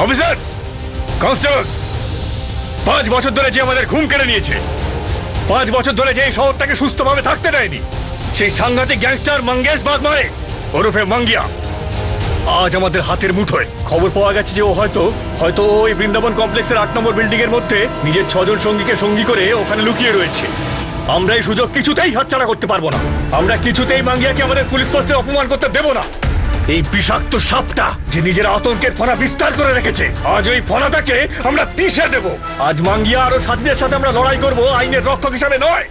Officers, constables, 5 বছর ধরে যে আমাদের ঘুম কেড়ে নিয়েছে, 5 বছর ধরে যে এই শহরটাকে সুস্থভাবে থাকতে দেয়নি, সেই সাংঘাতিক গ্যাংস্টার মঙ্গেশ বাগমারে ওরফে মাঙ্গিয়া আজ আমাদের হাতের মুঠোয়। খবর পাওয়া গেছে যে ও হয়তো ওই বৃন্দাবন কমপ্লেক্সের 8 নম্বর বিল্ডিং এর মধ্যে নিজের 6 জন সঙ্গীকে সঙ্গী করে ওখানে লুকিয়ে রয়েছে। আমরা এই সুযোগ কিছুতেই হাতছাড়া করতে পারবো না। আমরা কিছুতেই মাঙ্গিয়াকে আমাদের পুলিশ ফোর্সে অপমান করতে দেব না। এই বিষাক্ত সাপটা যে নিজের আতঙ্কের ফনা বিস্তার করে রেখেছে, আজ ওই ফনাটাকে আমরা পিষে দেব। আজ মাঙ্গিয়া আর সাথীদের সাথে আমরা লড়াই করব আইনের রক্ষক হিসাবে নয়,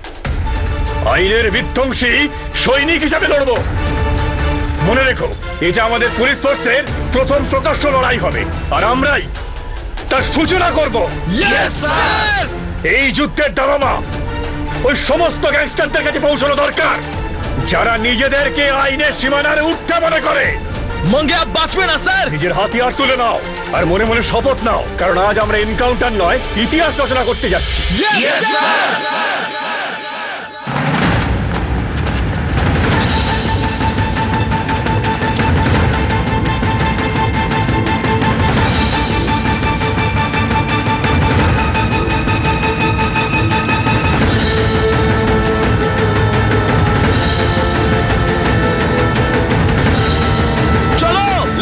আইনের বিধ্বংসী সৈনিক হিসাবে লড়ব। মনে রেখো, এটা আমাদের পুলিশ ফোর্সের প্রথম প্রকাশ্য লড়াই হবে, আর আমরাই তার সূচনা করব। এই যুদ্ধের দাবামা ওই সমস্ত গ্যাংস্টারদের কাছে পৌঁছানো দরকার যারা নিজেদেরকে আইনের সীমানার ঊর্ধ্বে মনে করে। মাঙ্গিয়া বাঁচবে না স্যার। নিজের হাতিয়ার তুলে নাও আর মনে মনে শপথ নাও, কারণ আজ আমরা এনকাউন্টার নয়, ইতিহাস রচনা করতে যাচ্ছি।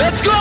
Let's go!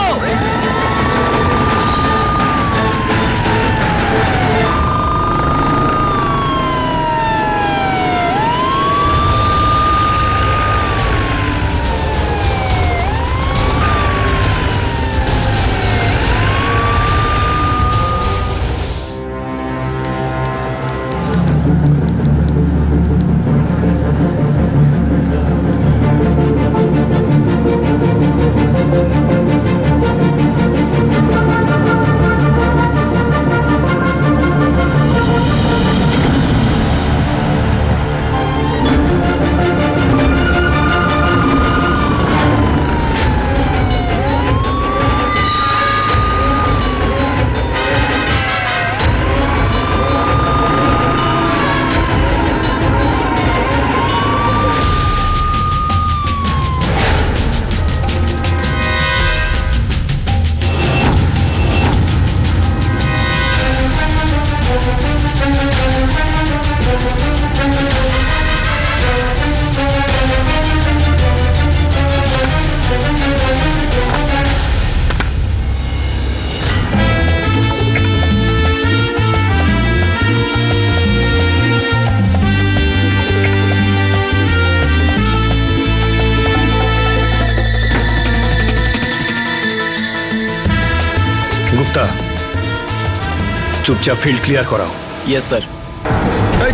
চুপচাপ ফিল্ড ক্লিয়ার করাও। Yes sir.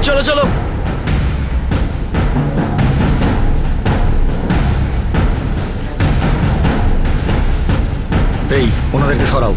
চলো চলো। এই ওনাদেরকে সরাও।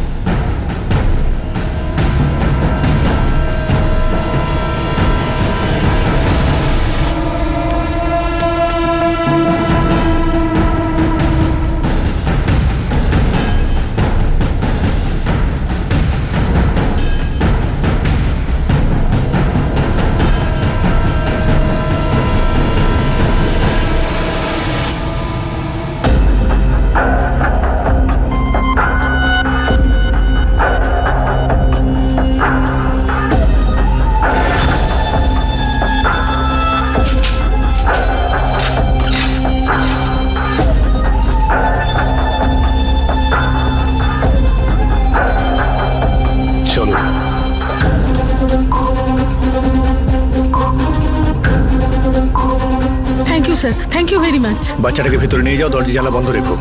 Sir, thank you very much. বাচ্চাটাকে ভেতরে নিয়ে যাও, দরজা জানলা বন্ধ রেখো।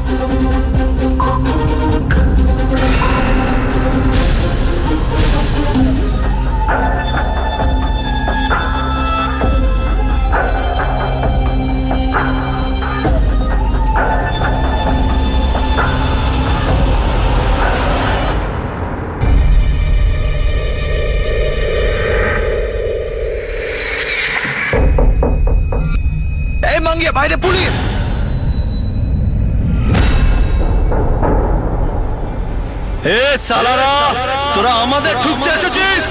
বাইরে পুলিশ। এ সালারা, তোরা আমাদের ঠুকতে এসেছিস?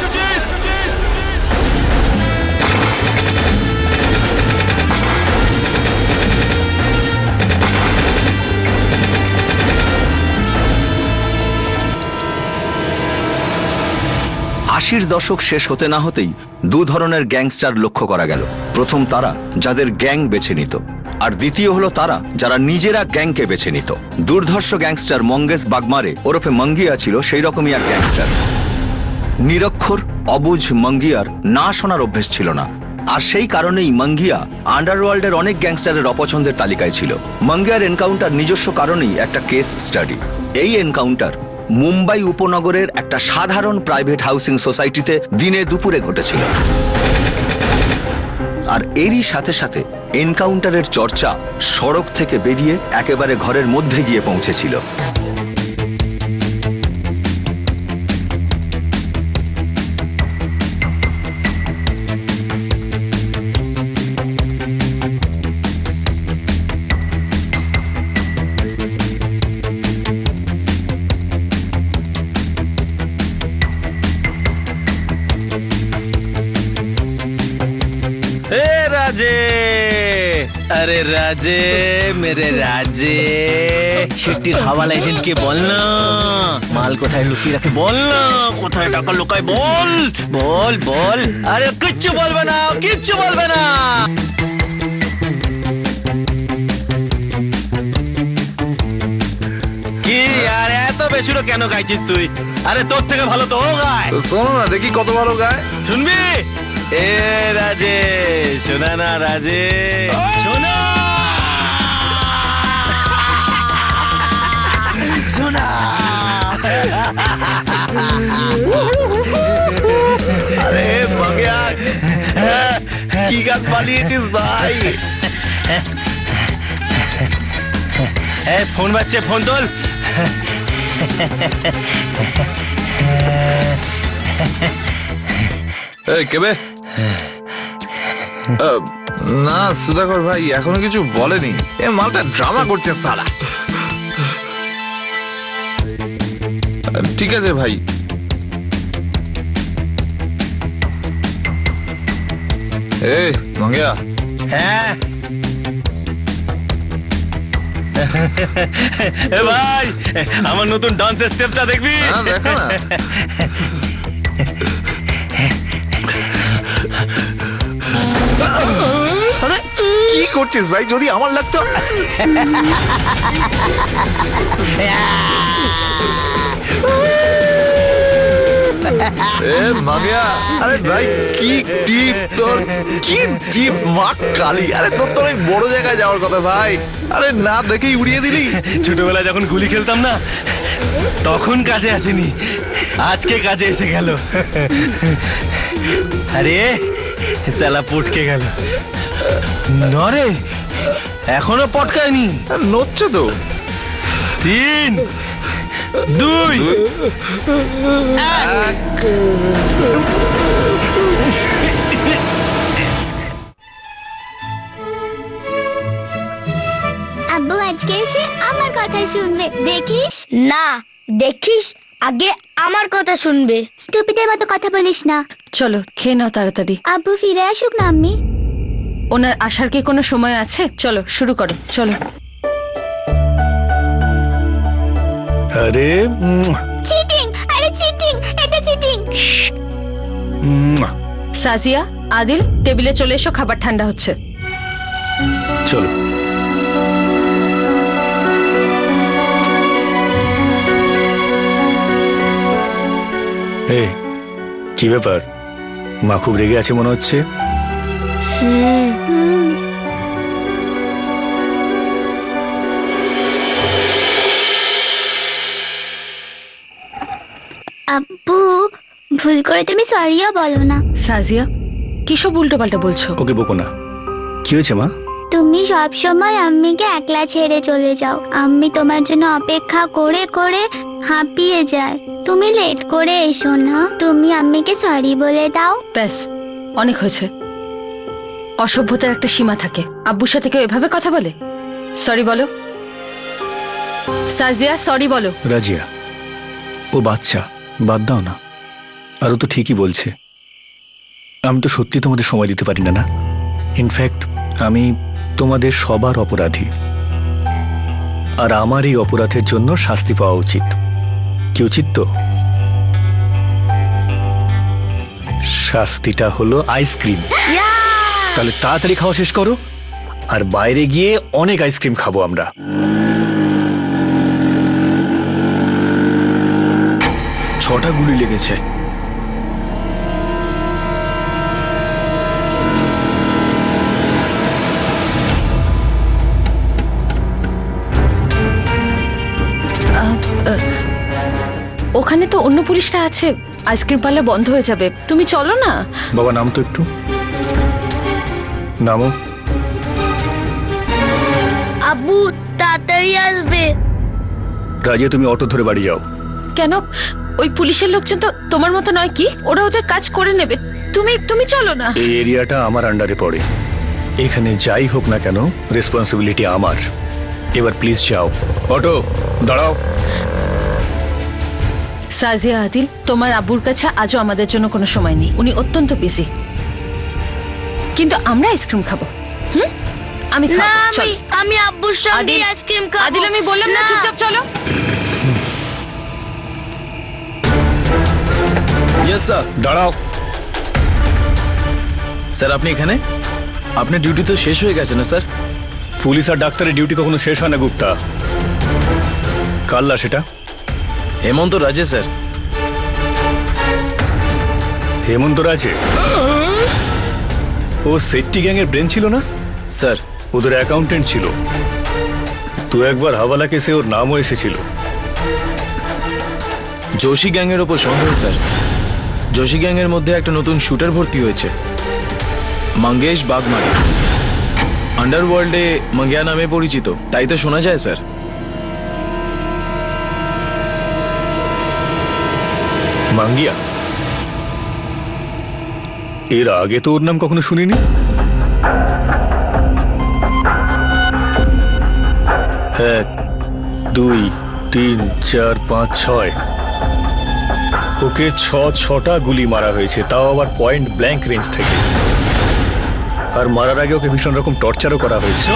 80-র দশক শেষ হতে না হতেই দু ধরনের গ্যাংস্টার লক্ষ্য করা গেল। প্রথম তারা যাদের গ্যাং বেছে নিত, আর দ্বিতীয় হলো তারা যারা নিজেরা গ্যাংকে বেছে নিত। দুর্ধর্ষ গ্যাংস্টার মঙ্গেশ বাগমারে ওরফে মঙ্গিয়া ছিল সেই রকমই এক গ্যাংস্টার। নিরক্ষর অবুঝ মঙ্গিয়ার না শোনার অভ্যেস ছিল না, আর সেই কারণেই মঙ্গিয়া আন্ডারওয়ার্ল্ডের অনেক গ্যাংস্টারের অপছন্দের তালিকায় ছিল। মঙ্গিয়ার এনকাউন্টার নিজস্ব কারণেই একটা কেস স্টাডি। এই এনকাউন্টার মুম্বাই উপনগরের একটা সাধারণ প্রাইভেট হাউসিং সোসাইটিতে দিনে দুপুরে ঘটেছিল, আর এরই সাথে সাথে এনকাউন্টারের চর্চা সড়ক থেকে বেরিয়ে একেবারে ঘরের মধ্যে গিয়ে পৌঁছেছিল। अरे राजे मेरे राजे শিটির হাওয়ালা এজেন্টকে বল না মাল কোথায় লুকিয়ে রাখে, বল না কোথায় টাকা লুকায়, বল বল বল। আরে কিচ্ছু বলবে না, কিচ্ছু বলবে না। কি আর এত বেসুরো কেন গাইছিস তুই? আরে তোর থেকে ভালো তো ও গায়। শোনো না দেখি কত ভালো গায়। শুনবি? এ রাজে শোনা না, রাজে শোনা শোনা। আরে মঙ্গিয়া কি গান বানিয়েছিস ভাই? ফোন বাজছে, ফোন তোল। কেবে না সুধাকর ভাই এখনো কিছু বলেনি, এ মালটা ড্রামা করছে সালা। ঠিক আছে ভাই, এই মঙ্গিয়া। হ্যাঁ ভাই আমার নতুন ডান্সের স্টেপটা দেখবি? দেখো না। কি করছিস ভাই? যদি আমার লাগতো। মাগিয়া আরে ভাই কি টিপ তোর, কি টিপ মা কালী। আরে তোর তোর বড় জায়গায় যাওয়ার কথা ভাই, আরে না দেখেই উড়িয়ে দিলি। ছোটবেলায় যখন গুলি খেলতাম না তখন কাজে আসেনি, আজকে কাজে এসে গেল। আরে চালা পটকে গেল। নরে এখনো পটকায়নি, নড়ছে তো। 3 2 1। আব্বু আজকে এসে আমার কথা শুনবে, দেখিস? না দেখিস, আগে আমার কথা শুনবে। স্টুপিডের মতো কথা বলিস না। চলো খেয়ে নাও তাড়াতাড়ি। আব্বু ফিরে আসুক না আম্মি। ওনার আসার কি কোনো সময় আছে? চলো শুরু করো, চলো। আরে চিটিং, আরে চিটিং, এটা চিটিং। সাজিয়া, আদিল টেবিলে চলে এসো, খাবার ঠান্ডা হচ্ছে। চলো। এই কি ব্যাপার? মা খুব রেগে আছে মনে হচ্ছে। আব্বু ভুল করে তুমি সরিও বলো না। সাজিয়া কিসব উল্টো পাল্টা বলছো? ওকে বকো না। কি হয়েছে মা? তুমি সব সময় আম্মিকে একলা ছেড়ে চলে যাও। আম্মি তোমার জন্য অপেক্ষা করে করে হাঁপিয়ে যায়। তুমি লেট করে এসো না, তুমি আম্মিকে সরি বলে দাও। ব্যাস অনেক হয়েছে। অসভ্যতার একটা সীমা থাকে। আব্বুর সাথে কেউ এভাবে কথা বলে? সরি বলো সাজিয়া, সরি বলো। রাজিয়া ও বাচ্চা, বাদ দাও না। আর ও তো ঠিকই বলছে। আমি তো সত্যি তোমাদের সময় দিতে পারি না। না ইনফ্যাক্ট আমি তোমাদের সবার অপরাধী, আর আমার এই অপরাধের জন্য শাস্তি পাওয়া উচিত। কি উচিত তো? শাস্তিটা হলো আইসক্রিম। তাহলে তাড়াতাড়ি খাওয়া শেষ করো, আর বাইরে গিয়ে অনেক আইসক্রিম খাবো আমরা। ছটা গুলি লেগেছে। ওখানে তো অন্য পুলিশরা আছে, আইসক্রিম পার্লার বন্ধ হয়ে যাবে, তুমি চলো না। বাবা নাম তো একটু নামো। আব্বু তাড়াতাড়ি আসবে। রাজিয়া তুমি অটো ধরে বাড়ি যাও। কেন? ওই পুলিশের লোকজন তো তোমার মতো নয় কি, ওরা ওদের কাজ করে নেবে, তুমি চলো না। এই এরিয়াটা আমার আন্ডারে পড়ে, এখানে যাই হোক না কেন রেসপন্সিবিলিটি আমার। এবার প্লিজ যাও। অটো দাঁড়াও। সাজিয়া, আদিল, তোমার আব্বুর কাছে আজও আমাদের জন্য কোনো সময় নেই, উনি অত্যন্ত বিজি, কিন্তু আমরা আইসক্রিম খাবো। আমি না, খাবো, চল। আমি আব্বুর সঙ্গে আদিল, আইসক্রিম খাবো। আদিল আমি বললাম না, চুপচাপ চলো। Yes sir. দাঁড়াও। স্যার আপনি এখানে? আপনার ডিউটি তো শেষ হয়ে গেছে না স্যার? পুলিশ আর ডাক্তারের ডিউটি কখনো শেষ হয় না গুপ্তা। কাল্লা সেটা হেমন্ত রাজে স্যার। হেমন্ত রাজে? ও সেট্টি গ্যাং এর ব্রেন ছিল না স্যার? ওদের অ্যাকাউন্টেন্ট ছিল তো, একবার হাওয়ালা কেসে ওর নামও এসেছিল। जोशी গ্যাং এর উপর সন্দেহ স্যার। जोशी গ্যাং এর মধ্যে একটা নতুন শুটার ভর্তি হয়েছে, মঙ্গেশ বাগমারি। আন্ডারওয়ার্ল্ডে মঙ্গিয়া নামে পরিচিত, তাই তো শোনা যায় স্যার। মাঙ্গিয়া? এর আগে তো ওর নাম কখনো শুনিনি। 1 2 3 4 5 6 ওকে 6টা গুলি মারা হয়েছে, তাও আবার পয়েন্ট ব্ল্যাঙ্ক রেঞ্জ থেকে। আর মারার আগে ওকে ভীষণ রকম টর্চারও করা হয়েছে।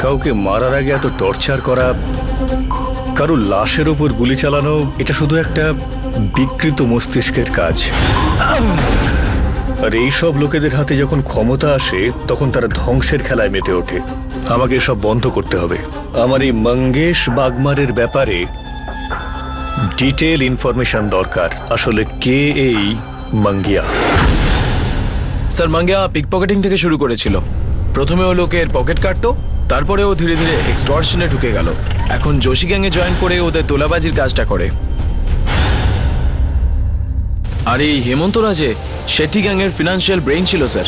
কাউকে মারার আগে এত টর্চার করা, কারো লাশের ওপর গুলি চালানো, এটা শুধু একটা বিকৃত মস্তিষ্কের কাজ। আর এইসব লোকেদের হাতে যখন ক্ষমতা আসে তখন তারা ধ্বংসের খেলায় মেতে ওঠে। আমাকে সব বন্ধ করতে হবে। আমার এই মঙ্গেশ বাগমারের ব্যাপারে ডিটেল ইনফরমেশন দরকার। আসলে কে এই মঙ্গিয়া? স্যার মঙ্গিয়া পিকপকেটিং থেকে শুরু করেছিল। প্রথমে ও লোকের পকেট কাটতো, তারপরে ও ধীরে ধীরে এক্সটর্শনে ঢুকে গেল। এখন जोशी গ্যাংয়ে জয়েন করে ওদের তোলাবাজির কাজটা করে। আর এই হেমন্ত রাজে শেট্টি গ্যাংয়ের ফিনান্সিয়াল ব্রেইন ছিল স্যার।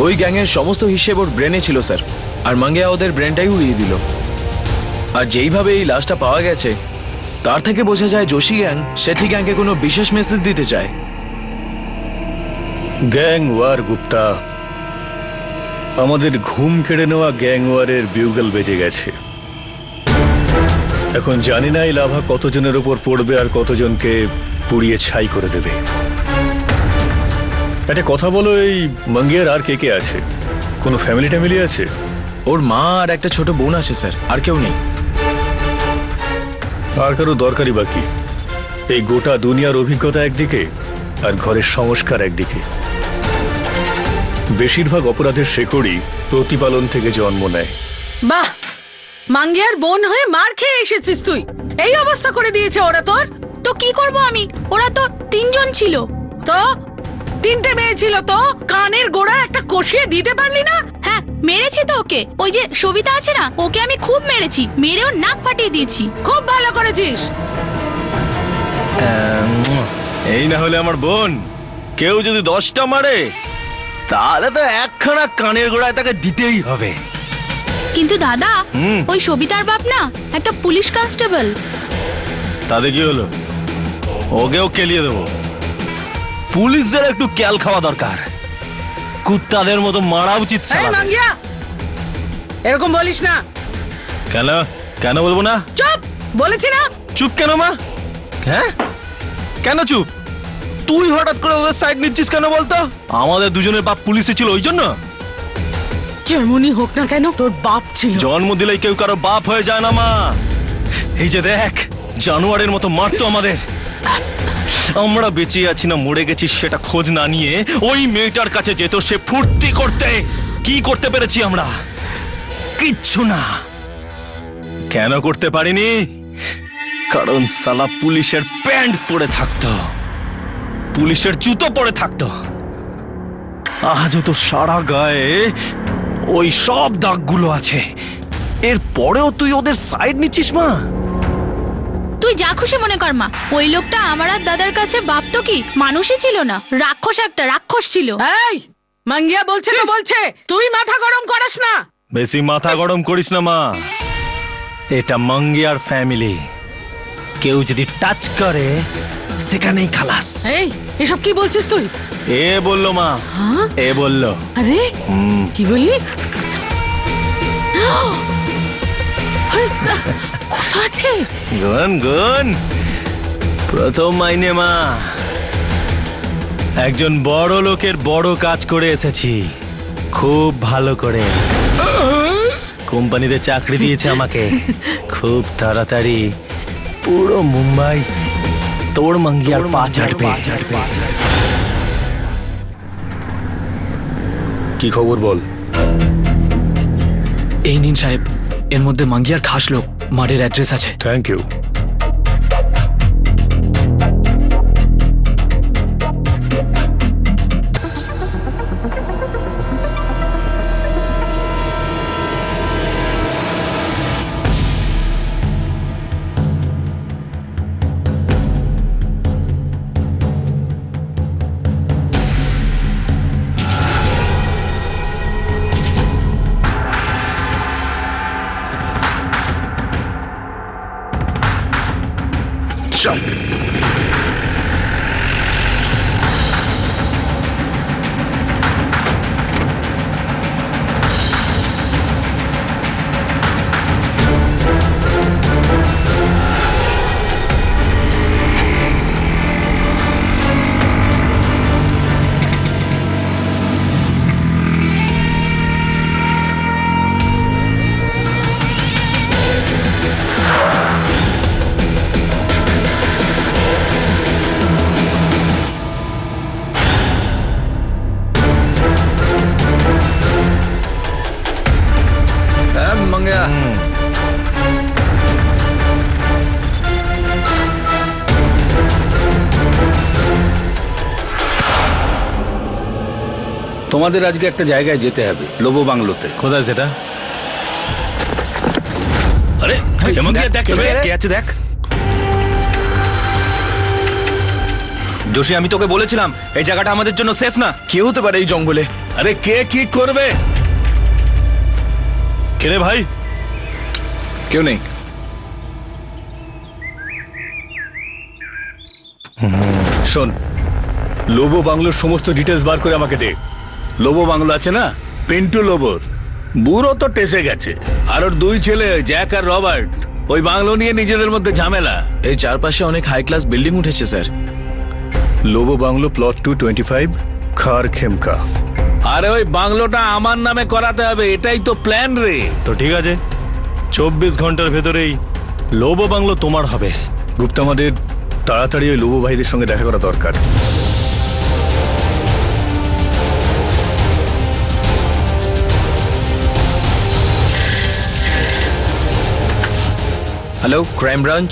ওই গ্যাংয়ের সমস্ত হিসেব ওর ব্রেনে ছিল স্যার। আর মঙ্গিয়া ওদের ব্রেনটাই উড়িয়ে দিল। আর যেইভাবে এই লাশটা পাওয়া গেছে তার থেকে বোঝা যায় जोशी গ্যাং শেট্টি গ্যাংকে কোনো বিশেষ মেসেজ দিতে চায়। গ্যাং ওয়ার গুপ্তা, আমাদের ঘুম কেড়ে নেওয়া গ্যাং ওয়ারের বিউগল বেজে গেছে। এখন জানি না এই লাভা কতজনের উপর পড়বে আর কতজনকে পুড়িয়ে ছাই করে দেবে। একটা কথা বলো, এই মঙ্গিয়ার আর কে কে আছে? কোনো ফ্যামিলি ট্যামিলি আছে? ওর মা আর একটা ছোট বোন আছে স্যার, আর কেউ নেই। আর কারো দরকারি বাকি? এই গোটা দুনিয়ার অভিজ্ঞতা একদিকে আর ঘরের সংস্কার একদিকে। বেশিরভাগ অপরাধের শেকড়ই প্রতিপালন থেকে জন্ম নেয়। বাহ, মাঙ্গিয়ার বোন হয়ে মার খেয়ে এসেছিস তুই। এই অবস্থা করে দিয়েছে ওরা তোর। তো কি করব আমি? ওরা তো 3 জন ছিল। তো 3টে মেয়ে ছিল, তো কানের গোড়া একটা কষিয়ে দিতে পারলি না? হ্যাঁ মেরেছি তো ওকে। ওই যে সবিতা আছে না, ওকে আমি খুব মেরেছি, মেরে ওর নাক ফাটিয়ে দিয়েছি। খুব ভালো করেছিস। এই না হলে আমার বোন, কেউ যদি 10টা মারে তাহলে তো একখানা কানের গোড়ায় তাকে দিতেই হবে। কিন্তু দাদা, ওই সবিতার বাপ না একটা পুলিশ কনস্টেবল। তাতে কি হলো? ওকেও কেলিয়ে দেবো। পুলিশদের একটু ক্যাল খাওয়া দরকার, কুত্তাদের মতো মারা উচিত। মাঙ্গিয়া, এরকম বলিস না। কেন কেন বলবো না? চুপ বলেছি না। চুপ কেন মা? হ্যাঁ কেন চুপ? তুই হঠাৎ করে ওদের সাইড নিচ্ছিস কেন বলতো? আমাদের দুজনের বাপ পুলিশে ছিল, ওই জন্য। যেমনই হোক না কেন তোর বাপ ছিল। জন্ম দিলেই কেউ কারো বাপ হয়ে যায় না মা। এই যে দেখ, জানোয়ারের মতো মারতো আমাদের। আমরা বেঁচে আছি না মরে গেছি সেটা খোঁজ না নিয়ে ওই মেয়েটার কাছে যেত সে ফুর্তি করতে। কি করতে পেরেছি আমরা? কিচ্ছু না। কেন করতে পারিনি? কারণ সালা পুলিশের প্যান্ট পরে থাকতো, পুলিশের জুতো পরে থাকতো। আজও তো সারা গায়ে ওই সব দাগগুলো আছে। এরপরেও তুই ওদের সাইড নিচ্ছিস মা? তুই যা খুশি মনে কর মা, ওই লোকটা আমার আর দাদার কাছে বাপ তো কি মানুষই ছিল না, রাক্ষস, একটা রাক্ষস ছিল। এই মাঙ্গিয়া বলছে তো বলছে, তুই মাথা গরম করিস না। বেশি মাথা গরম করিস না মা, এটা মাঙ্গিয়ার ফ্যামিলি। কেউ যদি টাচ করে সেখানেই খালাস। এই এসব কি বলছিস তুই? এ বললো মা, এ বললো। আরে কি বললি? কত আছে? গুন গুন, প্রথম মাইনে মা। একজন বড় লোকের বড় কাজ করে এসেছি, খুব ভালো করে। কোম্পানিতে চাকরি দিয়েছে আমাকে, খুব তাড়াতাড়ি পুরো মুম্বাই তোর মাঙ্গিয়ার পা চাটবে। কি খবর বল? এই নিন সাহেব, এর মধ্যে মাঙ্গিয়ার খাস লোক মারের অ্যাড্রেস আছে। Thank you. তোমাদের আজকে একটা জায়গায় যেতে হবে, লোবো বাংলোতে। কোথায় সেটা? আরে কে আছে দেখ। যোশী, আমি তোকে বলেছিলাম এই জায়গাটা আমাদের জন্য সেফ না। কে হতে পারে এই জঙ্গলে? আরে কে কি করবে? কে রে ভাই? কেউ নেই। শোন, লোবো বাংলোর সমস্ত ডিটেলস বার করে আমাকে দে। লোবো বাংলো আছে না, পিন্টু লোবোর বুড়ো তো টেসে গেছে, আর ওর দুই ছেলে জ্যাক আর রবার্ট ওই বাংলো নিয়ে নিজেদের মধ্যে ঝামেলা। এই চারপাশে অনেক হাই ক্লাস বিল্ডিং উঠেছে স্যার। লোবো বাংলো প্লট 225 খার খেমকা। আরে ওই বাংলোটা আমার নামে করাতে হবে, এটাই তো প্ল্যান রে। তো ঠিক আছে, 24 ঘন্টার ভেতরেই লোবো বাংলো তোমার হবে। গুপ্তা, আমাদের তাড়াতাড়ি ওই লোবো ভাইদের সঙ্গে দেখা করা দরকার। Hello, crime branch.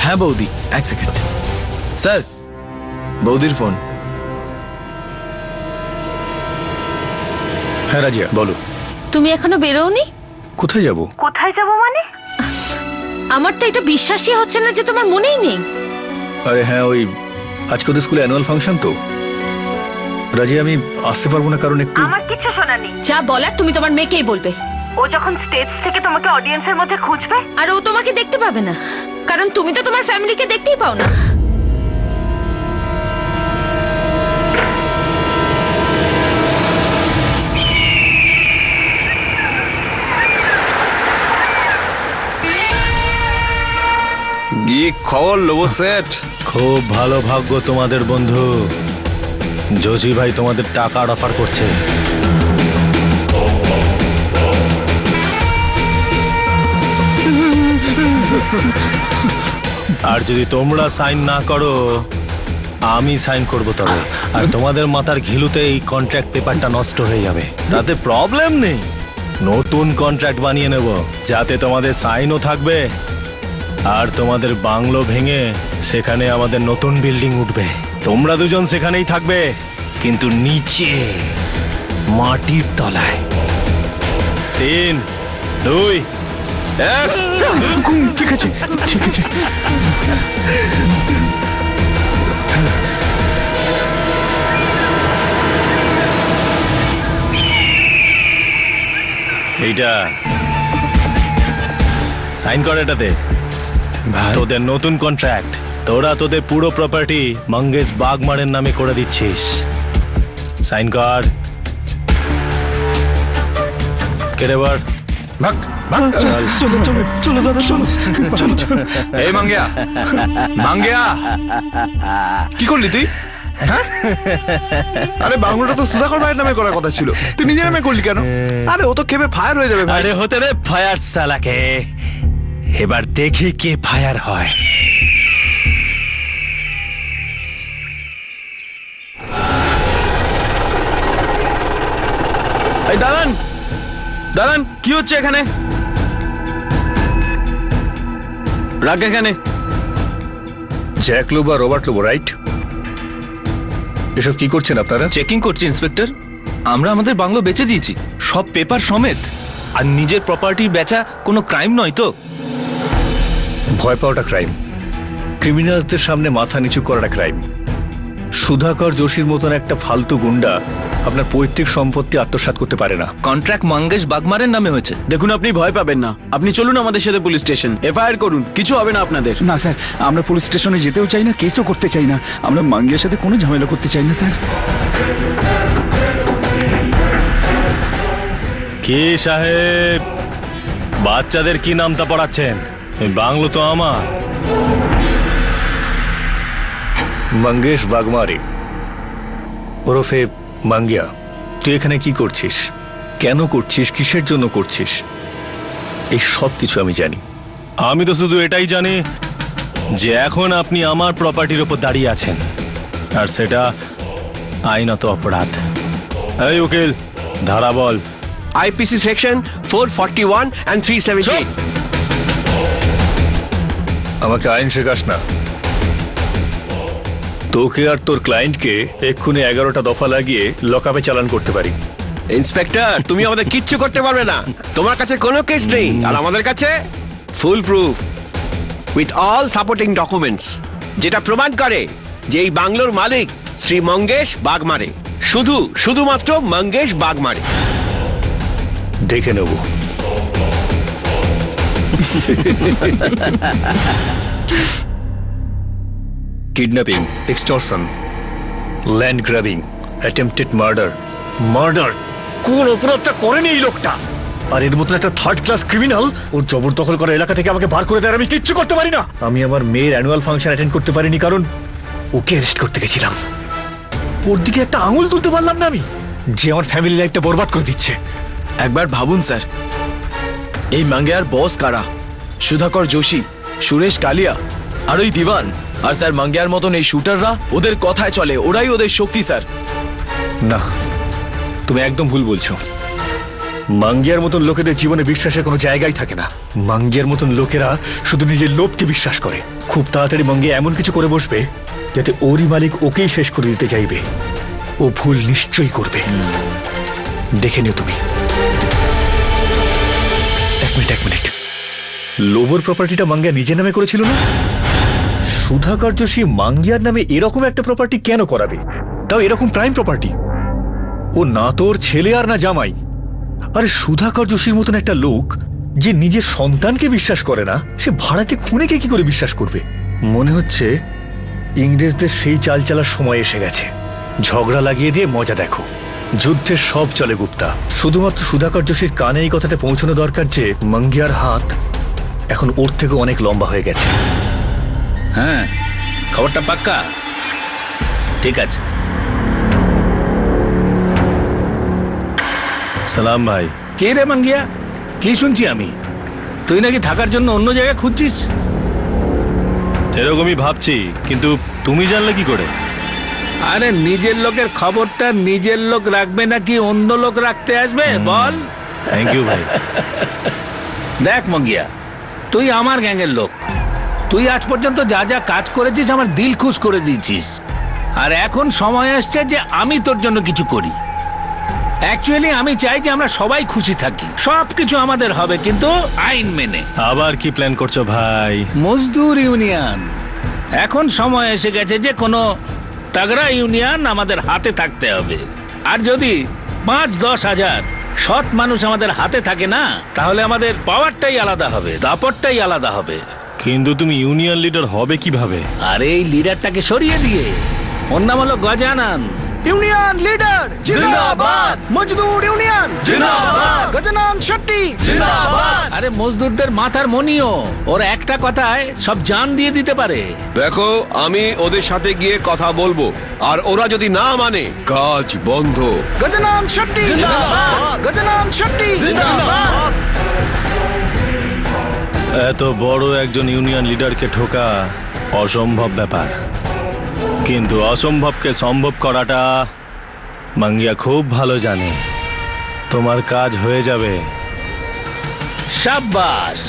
হ্যাঁ বৌদি, এক সেকেন্ড। স্যার, বৌদির ফোন। হ্যাঁ রাজিয়া, বলো। তুমি এখনো বেরোওনি? কোথায় যাব? কোথায় যাব মানে? আমার তো এটা বিশ্বাসই হচ্ছে না যে তোমার মনেই নেই। আরে হ্যাঁ, ওই আজকে ওদের স্কুলে অ্যানুয়াল ফাংশন তো রাজিয়া, আমি আসতে পারবো না কারণ একটু। আমার কিছু শোনা নেই। যা বলার তুমি তোমার মেয়েকেই বলবে। ও যখন স্টেজ থেকে তোমাকে অডিয়েন্সের মধ্যে খুঁজবে, আর ও তোমাকে দেখতে পাবে না, কারণ তুমি তো তোমার ফ্যামিলিকে দেখতেই পাও না। কি খবর লোবো সেট? খুব ভালো ভাগ্য তোমাদের বন্ধু। যোশী ভাই তোমাদের টাকার অফার করছে। আর যদি তোমরা সাইন না করো আমি সাইন করব তবে। আর তোমাদের মাথার ঘিলুতে এই কন্ট্রাক্ট পেপারটা নষ্ট হয়ে যাবে, তাতে প্রবলেম নেই। নতুন কন্ট্রাক্ট বানিয়ে নেব, যাতে তোমাদের সাইনও থাকবে আর তোমাদের বাংলো ভেঙে সেখানে আমাদের নতুন বিল্ডিং উঠবে। তোমরা দুজন সেখানেই থাকবে, কিন্তু নিচে মাটির তলায়। 3, 2, 1। ঠিক আছে ঠিক আছে। এইটা সাইন কর এটাতে। তোদের নতুন কন্ট্রাক্ট, তোরা তোদের পুরো প্রপার্টি মঙ্গেশ বাগমারের নামে করে দিচ্ছিস। সাইন কর। কেরে বার ভাগ ভাগ। চলো চলো চলো দাদা চলো চলো চলো। এই মাঙ্গিয়া, মাঙ্গিয়া কি করলি তুই? হ্যাঁ? আরে বাংলোটা তো সুধাকর ভাইয়ের নামে করার কথা ছিল, তুই নিজের নামে করলি কেন? আরে ও তো খেপে ফায়ার হয়ে যাবে। আরে হতে রে ফায়ার সালাকে, এবার দেখি কে ফায়ার হয়। এই দাঁড়ান দাঁড়ান, কি হচ্ছে এখানে? রাখ এখানে। জ্যাক লোবো আর রবার্ট লোবো, রাইট? এসব কি করছেন আপনারা? চেকিং করছি ইন্সপেক্টর। আমরা আমাদের বাংলো বেচে দিয়েছি, সব পেপার সমেত। আর নিজের প্রপার্টি বেচা কোনো ক্রাইম নয় তো? ভয় পাওয়াটা ক্রাইম, ক্রিমিনালসদের সামনে মাথা নিচু করাটা ক্রাইম। সুধাকর যোশীর মতন একটা ফালতু গুন্ডা আপনার পৈতৃক সম্পত্তি আত্মসাৎ করতে পারে না। কন্ট্রাক্ট মঙ্গেশ বাগমারের নামে হয়েছে। দেখুন, আপনি ভয় পাবেন না, আপনি চলুন আমাদের সাথে পুলিশ স্টেশন, এফআইআর করুন, কিছু হবে না আপনাদের। না স্যার, আমরা পুলিশ স্টেশনে যেতেও চাই না, কেসও করতে চাই না। আমরা মাঙ্গিয়ার সাথে কোনো ঝামেলা করতে চাই না স্যার। কি সাহেব, বাচ্চাদের কি নামটা পড়াচ্ছেন? এই বাংলো তো আমার। মঙ্গেশ বাগমারে ওরফে মাঙ্গিয়া, তুই এখানে কি করছিস, কেন করছিস, কিসের জন্য করছিস, এই সব কিছু আমি জানি। আমি তো শুধু এটাই জানি যে এখন আপনি আমার প্রপার্টির উপর দাঁড়িয়ে আছেন, আর সেটা আইনত অপরাধ। এই উকিল, ধারা বল। IPC section 441 and 378। আমাকে আইন শেখাস না। তোকে আর তোর ক্লায়েন্টকে এক্ষুনি 11টা দফা লাগিয়ে লকআপে চালান করতে পারি। ইন্সপেক্টর, তুমি আমাদের কিচ্ছু করতে পারবে না। তোমার কাছে কোনো কেস নেই, আর আমাদের কাছে full proof with all supporting documents, যেটা প্রমাণ করে যে এই বাংলোর মালিক শ্রী মঙ্গেশ বাগমারে, শুধুমাত্র মঙ্গেশ বাগমারে। দেখে নেব। Kidnapping, extortion, land grabbing, attempted murder. কোন অপরাধটা করেনি এই লোকটা? আর এর মতন একটা থার্ড ক্লাস ক্রিমিনাল ওর জবরদখল করা এলাকা থেকে আমাকে বার করে দেয়, আমি কিচ্ছু করতে পারি না। আমি আমার মেয়ের অ্যানুয়াল ফাংশন অ্যাটেন্ড করতে পারিনি কারণ ওকে অ্যারেস্ট করতে গেছিলাম। ওর দিকে একটা আঙুল তুলতে পারলাম না আমি, যে আমার ফ্যামিলি লাইফটা বরবাদ করে দিচ্ছে। একবার ভাবুন স্যার, এই মাঙ্গিয়ার বস কারা? সুধাকর যোশী, সুরেশ কালিয়া আর ওই দিওয়ান। আর স্যার, মাঙ্গিয়ার মতন এই শুটাররা ওদের কথায় চলে, ওরাই ওদের শক্তি স্যার। না, তুমি একদম ভুল বলছো। মাঙ্গিয়ার মতন লোকেদের জীবনে বিশ্বাসের কোনো জায়গাই থাকে না। মাঙ্গিয়ার মতন লোকেরা শুধু নিজের লোভকে বিশ্বাস করে। খুব তাড়াতাড়ি মাঙ্গিয়া এমন কিছু করে বসবে যাতে ওরই মালিক ওকেই শেষ করে দিতে চাইবে। ও ভুল নিশ্চয়ই করবে, দেখে নিও তুমি। এক মিনিট, লোভর প্রপার্টিটা মাঙ্গিয়া নিজের নামে করেছিল না? সুধাকর যোশী মাঙ্গিয়ার নামে এরকম একটা প্রপার্টি কেন করাবে, তাও এরকম প্রাইম প্রপার্টি? ও না তোর ছেলে আর না জামাই। আরে সুধাকর যোশীর মতন একটা লোক যে নিজের সন্তানকে বিশ্বাস করে না, সে ভাড়াটে খুনিকে কি করে বিশ্বাস করবে? মনে হচ্ছে ইংরেজদের সেই চাল চালার সময় এসে গেছে। ঝগড়া লাগিয়ে দিয়ে মজা দেখো। যুদ্ধের সব চলে গুপ্তা। শুধুমাত্র সুধাকর যোশীর কানে এই কথাটা পৌঁছানো দরকার যে মাঙ্গিয়ার হাত এখন ওর থেকে অনেক লম্বা হয়ে গেছে। হ্যাঁ, খবরটা পাক্কা। ঠিক আছে। সালাম ভাই। কে রে মাঙ্গিয়া? কি শুনছি আমি, তুই নাকি থাকার জন্য অন্য জায়গায় খুঁজছিস? এরকমই ভাবছি, কিন্তু তুমি জানলে কি করে? আরে নিজের লোকের খবরটা নিজের লোক রাখবে নাকি অন্য লোক রাখতে আসবে বল? থ্যাংক ইউ ভাই। দেখ মঙ্গিয়া, তুই আমার গ্যাংয়ের লোক। তুই আজ পর্যন্ত যা যা কাজ করেছিস আমার দিল খুশ করে দিয়েছিস। আর এখন সময় আসছে যে আমি তোর জন্য কিছু করি। অ্যাকচুয়ালি আমি চাই যে আমরা সবাই খুশি থাকি, সবকিছু আমাদের হবে কিন্তু আইন মেনে। আবার কি প্ল্যান করছো ভাই? মজদুর ইউনিয়ন। এখন সময় এসে গেছে যে কোনো তাগড়া ইউনিয়ন আমাদের হাতে থাকতে হবে। আর যদি ৫-১০ হাজার সৎ মানুষ আমাদের হাতে থাকে না, তাহলে আমাদের পাওয়ারটাই আলাদা হবে, দাপটটাই আলাদা হবে। কিন্তু তুমি ইউনিয়ন লিডার হবে কিভাবে? আরে এই লিডারটাকে সরিয়ে দিয়ে ওর নাম হলো গজানন। ইউনিয়ন লিডার জিন্দাবাদ, মজদুর ইউনিয়ন জিন্দাবাদ, গজানন শেট্টি জিন্দাবাদ। আরে মজদুরদের মাথার মনিও ওর একটা কথায় সব জান দিয়ে দিতে পারে। দেখো, আমি ওদের সাথে গিয়ে কথা বলবো, আর ওরা যদি না মানে কাজ বন্ধ। গজানন শেট্টি জিন্দাবাদ, গজানন শেট্টি জিন্দাবাদ। এত বড় একজন ইউনিয়ন লিডারকে ঠোকা অসম্ভব ব্যাপার, কিন্তু অসম্ভবকে সম্ভব করাটা মাঙ্গিয়া খুব ভালো জানে। তোমার কাজ হয়ে যাবে। শাবাশ।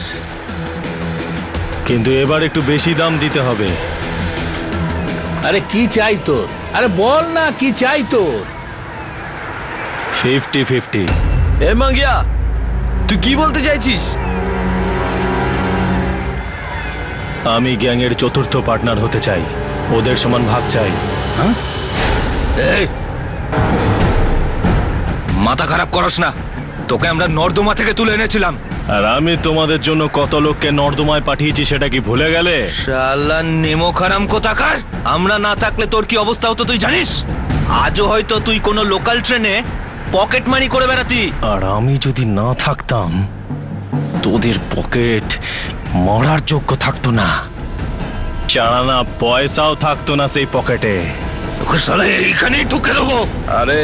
কিন্তু এবার একটু বেশি দাম দিতে হবে। আরে কি চাই তোর? আরে বল না কি চাই তোর? 50-50। এ মাঙ্গিয়া, তুই কি বলতে চাইছিস? আমি গ্যাংয়ের চতুর্থ পার্টনার হতে চাই, ওদের সমান ভাগ চাই। এই মাথা খারাপ করস না, তোকে আমরা নর্দমা থেকে তুলে এনেছিলাম। আর আমি তোমাদের জন্য কত লোককে নর্দমায় পাঠিয়েছি সেটা কি ভুলে গেলে? শালা নেমো খারাম কোথাকার! আমরা না থাকলে তোর কি অবস্থা হতো তুই জানিস? আজও হয়তো তুই কোনো লোকাল ট্রেনে পকেট মানি করে বেড়াতি। আর আমি যদি না থাকতাম, তোদের পকেট মরার যোগ্য থাকতো না, চালানা পয়সাও থাকতো না সেই পকেটে। এইখানেই ঢুকে দেবো। আরে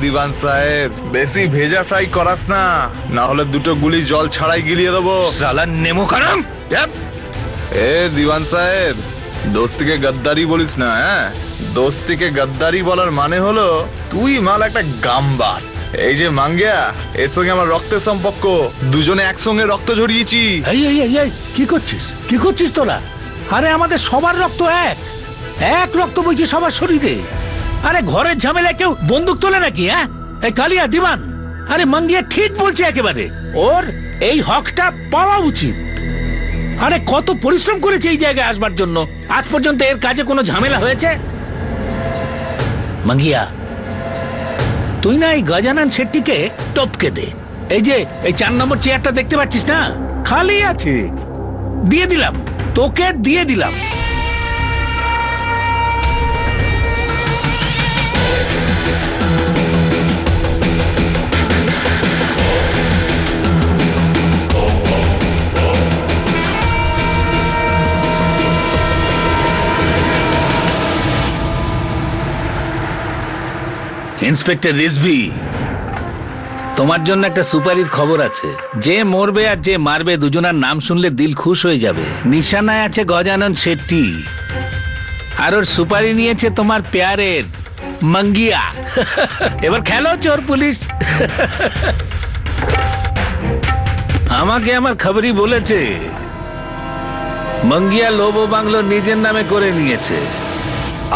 দিওয়ান সাহেব, বেশি ভেজা ফ্রাই করাস না, না হলে দুটো গুলি জল ছাড়াই গিলিয়ে দেবো। শালা নেমো খারাম। এ দিওয়ান সাহেব, দোস্তিকে গদ্দারি বলিস না। হ্যাঁ, দোস্তিকে গদ্দারি বলার মানে হলো তুই মাল একটা গাম্বার। এই যে মাঙ্গিয়া, এর সঙ্গে আমার রক্তের সম্পর্ক, দুজনে একসঙ্গে রক্ত ঝরিয়েছি। এই এই এই এই কি করছিস? কি করছিস তোরা? আরে আমাদের সবার রক্ত এক, এক রক্ত বইছে সবার শরীরে। আরে ঘরের ঝামেলায় কেউ বন্দুক তোলে নাকি? হ্যাঁ, এই কালিয়া দিবান, আরে মাঙ্গিয়া ঠিক বলছে একেবারে। ওর এই হকটা পাওয়া উচিত। আরে কত পরিশ্রম করেছে এই জায়গায় আসবার জন্য, আজ পর্যন্ত এর কাজে কোনো ঝামেলা হয়েছে? মাঙ্গিয়া, তুই না এই গজানন শেট্টিকে টপকে দে। এই যে এই 4 নম্বর চেয়ারটা দেখতে পাচ্ছিস না, খালি আছে, দিয়ে দিলাম তোকে, দিয়ে দিলাম। ইন্সপেক্টর রিজভি, তোমার জন্য একটা সুপারির খবর আছে। যে মরবে আর যে মারবে দুজনার নাম শুনলে দিল খুশ হয়ে যাবে। নিশানায় আছে গজানন শেট্টি, আর ওর সুপারি নিয়েছে তোমার প্যারের মাঙ্গিয়া। এবার খেলো চোর পুলিশ। আমাকে আমার খবরই বলেছে মাঙ্গিয়া লোবো বাংলো নিজের নামে করে নিয়েছে।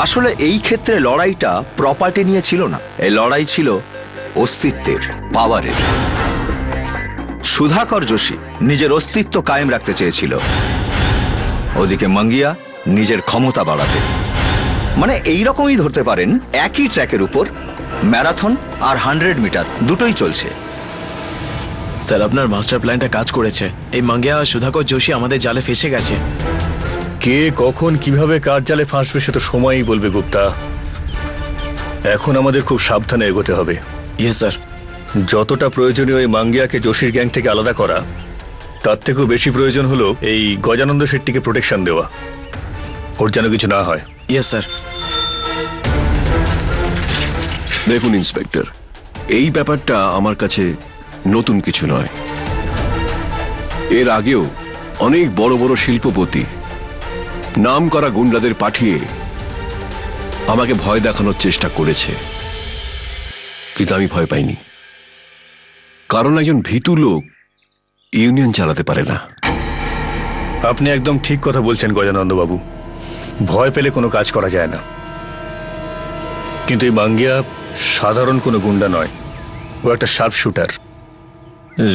আসলে এই ক্ষেত্রে লড়াইটা প্রপার্টি নিয়ে ছিল না, এই লড়াই ছিল অস্তিত্বের, পাওয়ারের। সুধাকর যোশী নিজের অস্তিত্ব কায়েম রাখতে চেয়েছিল, ওদিকে মাঙ্গিয়া নিজের ক্ষমতা বাড়াতে। মানে এইরকমই ধরতে পারেন, একই ট্র্যাকের উপর ম্যারাথন আর 100 মিটার দুটোই চলছে। স্যার, আপনার মাস্টার প্ল্যানটা কাজ করেছে। এই মাঙ্গিয়া আর সুধাকর যোশী আমাদের জালে ফেসে গেছে। কে কখন কিভাবে কার জালে ফাঁসবে সে তো সময়ই বলবে গুপ্তা। এখন আমাদের খুব সাবধানে এগোতে হবে। Yes sir. যতটা প্রয়োজনীয় এই মাঙ্গিয়াকে যোশীর গ্যাং থেকে আলাদা করা, তার থেকেও বেশি প্রয়োজন হলো এই গজানন্দ শেট্টিকে প্রোটেকশন দেওয়া, ওর যেন কিছু না হয়। Yes sir. দেখুন ইন্সপেক্টর, এই ব্যাপারটা আমার কাছে নতুন কিছু নয়। এর আগেও অনেক বড় বড় শিল্পপতি নাম করা গুন্ডাদের পাঠিয়ে আমাকে ভয় দেখানোর চেষ্টা করেছে, কিন্তু আমি ভয় পাইনি, কারণ একজন ভীতু লোক ইউনিয়ন চালাতে পারে না। আপনি একদম ঠিক কথা বলছেন গজানন্দ বাবু, ভয় পেলে কোনো কাজ করা যায় না। কিন্তু এই মাঙ্গিয়া সাধারণ কোনো গুন্ডা নয়, ও একটা শার্প শুটার।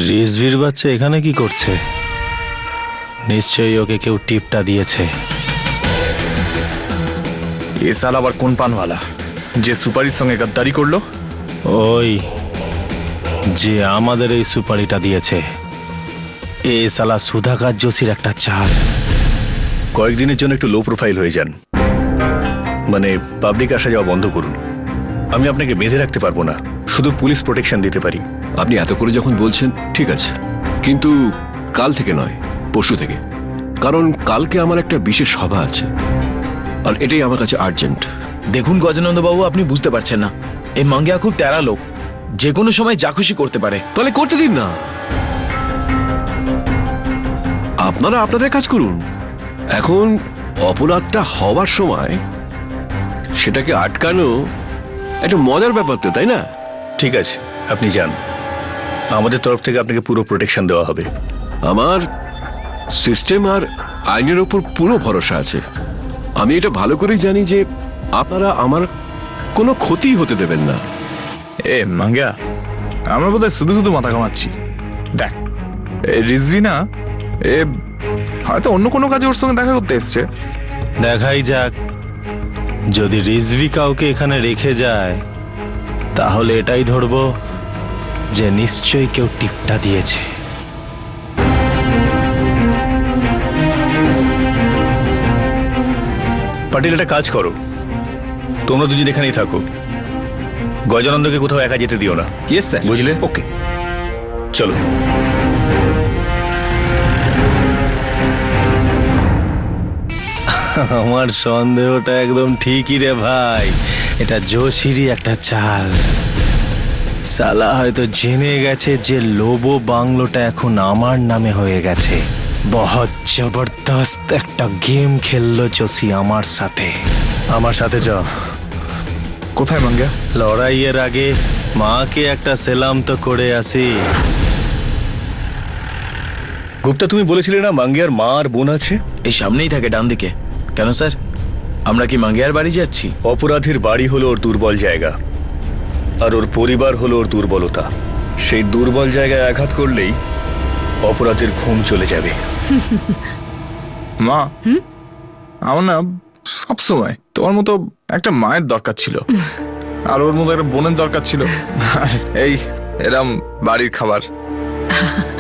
রিজভির বাচ্চা এখানে কি করছে? নিশ্চয়ই ওকে কেউ টিপটা দিয়েছে। এ সাল আবার কোন পানওয়ালা যে সুপারির সঙ্গে গদ্দারি করলো? ওই যে আমাদের এই সুপারিটা দিয়েছে, এ সালা সুধাকার যোশীর একটা চাল। কয়েকদিনের জন্য একটু লো প্রোফাইল হয়ে যান, মানে পাবলিক আসা যাওয়া বন্ধ করুন। আমি আপনাকে বেঁধে রাখতে পারবো না, শুধু পুলিশ প্রোটেকশন দিতে পারি। আপনি এত করে যখন বলছেন ঠিক আছে, কিন্তু কাল থেকে নয়, পরশু থেকে, কারণ কালকে আমার একটা বিশেষ সভা আছে আর এটাই আমার কাছে আর্জেন্ট। দেখুন গজানন্দ বাবু, আপনি বুঝতে পারছেন না, এই মাঙ্গিয়া খুব তেরা লোক, যে কোনো সময় যা খুশি করতে পারে। তাহলে করতে দিন না, আপনারা আপনাদের কাজ করুন। এখন অপরাধটা হওয়ার সময় সেটাকে আটকানো একটা মজার ব্যাপার তো, তাই না? ঠিক আছে, আপনি যান, আমাদের তরফ থেকে আপনাকে পুরো প্রোটেকশন দেওয়া হবে। আমার সিস্টেম আর আইনের ওপর পুরো ভরসা আছে। আমি এটা ভালো করেই জানি যে আপনারা আমার কোনো ক্ষতি হতে দেবেন না। এ মাঙ্গিয়া, আমরা বোধহয় শুধু শুধু মাথা ঘামাচ্ছি। দেখ, রিজভি না, এ হয়তো অন্য কোনো কাজে ওর সঙ্গে দেখা করতে এসছে। দেখাই যাক, যদি রিজভি কাউকে এখানে রেখে যায় তাহলে এটাই ধরবো যে নিশ্চয়ই কেউ টিপটা দিয়েছে। পাটিল, একটা কাজ করো, তোমরা দুজন এখানেই থাকো, গজানন্দকে কোথাও একা যেতে দিও না। Yes sir. বুঝলে? ওকে, চলো। আমার সন্দেহটা একদম ঠিকই রে ভাই, এটা যোশীরই একটা চাল। সালা হয়তো জেনে গেছে যে লোবো বাংলোটা এখন আমার নামে হয়ে গেছে। বহুত জবরদস্ত একটা গেম খেললো যোশী আমার সাথে। আমার সাথে যা। কোথায় মাঙ্গিয়া? লড়াইয়ের আগে মাকে একটা সেলাম তো করে আসি। গুপ্তা, তুমি বলেছিলে না মাঙ্গিয়ার মা আর বোন আছে? এই সামনেই থাকে, ডান দিকে। কেন স্যার, আমরা কি মাঙ্গিয়ার বাড়ি যাচ্ছি? অপরাধীর বাড়ি হলো ওর দুর্বল জায়গা, আর ওর পরিবার হলো ওর দুর্বলতা। সেই দুর্বল জায়গায় আঘাত করলেই অপরাধীর ঘুম চলে যাবে। মা, আমার না সবসময় তোমার মতো একটা মায়ের দরকার ছিল, আর ওর মতো একটা বোনের দরকার ছিল, এই এরম বাড়ির খাবার।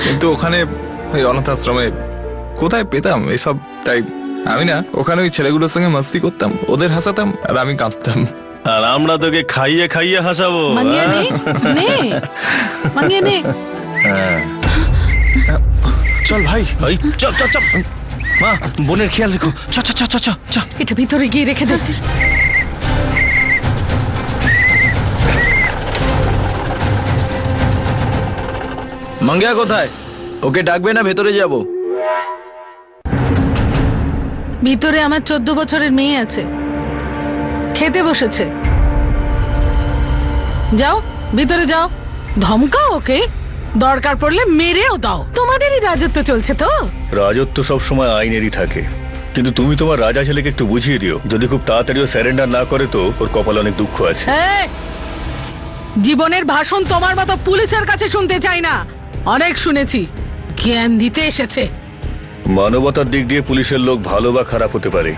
কিন্তু ওখানে ওই অনাথ আশ্রমে কোথায় পেতাম এসব? তাই আমি না ওখানে ওই ছেলেগুলোর সঙ্গে মাস্তি করতাম, ওদের হাসাতাম আর আমি কাঁদতাম। আর আমরা তোকে খাইয়ে খাইয়ে হাসাবো। চল ভাই, চল চল চল। মা, বোনের খেয়াল রেখো। চ চ চ চ চ। এটা ভিতরে গিয়ে রেখে দে। মাঙ্গিয়া কোথায়? ওকে ডাকবে না ভেতরে যাব? ভিতরে আমার 14 বছরের মেয়ে আছে, খেতে বসেছে। যাও, ভিতরে যাও, ধমকাও ওকে, দরকার পড়লে মেরেও দাও। তোমাদেরই রাজত্ব চলছে তো। রাজত্ব সব সময় আইনেরই থাকে, কিন্তু তুমি তোমার রাজা ছেলেকে একটু বুঝিয়ে দিও, যদি খুব তাড়াতাড়িও স্যারেন্ডার না করে তো ওর কপালে অনেক দুঃখ আছে। জীবনের ভাষণ তোমার মতো পুলিশের কাছে শুনতে চাই না, অনেক শুনেছি। জ্ঞান দিতে এসেছে। মানবতার দিক দিয়ে পুলিশের লোক ভালো বা খারাপ হতে পারে,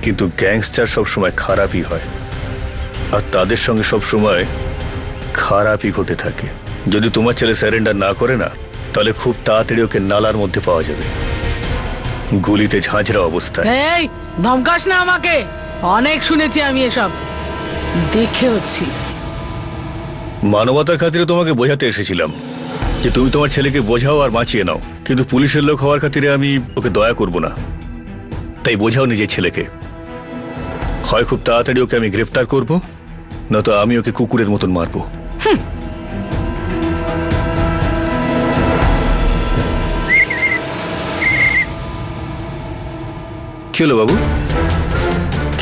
কিন্তু গ্যাংস্টার সবসময় খারাপই হয়, আর তাদের সঙ্গে সবসময় খারাপই ঘটে থাকে। যদি তোমার ছেলে স্যারেন্ডার না করে না, তাহলে খুব তাড়াতাড়ি ওকে নালার মধ্যে পাওয়া যাবে, গুলিতে ঝাঁঝরা অবস্থায়। এই ধমকাস না আমাকে, অনেক শুনেছি আমি এসব, দেখেওছি। মানবতার খাতিরে তোমাকে বোঝাতে এসেছিলাম যে তুমি তোমার ছেলেকে বোঝাও আর বাঁচিয়ে নাও, কিন্তু পুলিশের লোক হওয়ার খাতিরে আমি ওকে দয়া করব না। তাই বোঝাও নিজের ছেলেকে, হয় খুব তাড়াতাড়ি ওকে আমি গ্রেফতার করব, নয়তো আমি ওকে কুকুরের মতন মারবো। কি হলো বাবু,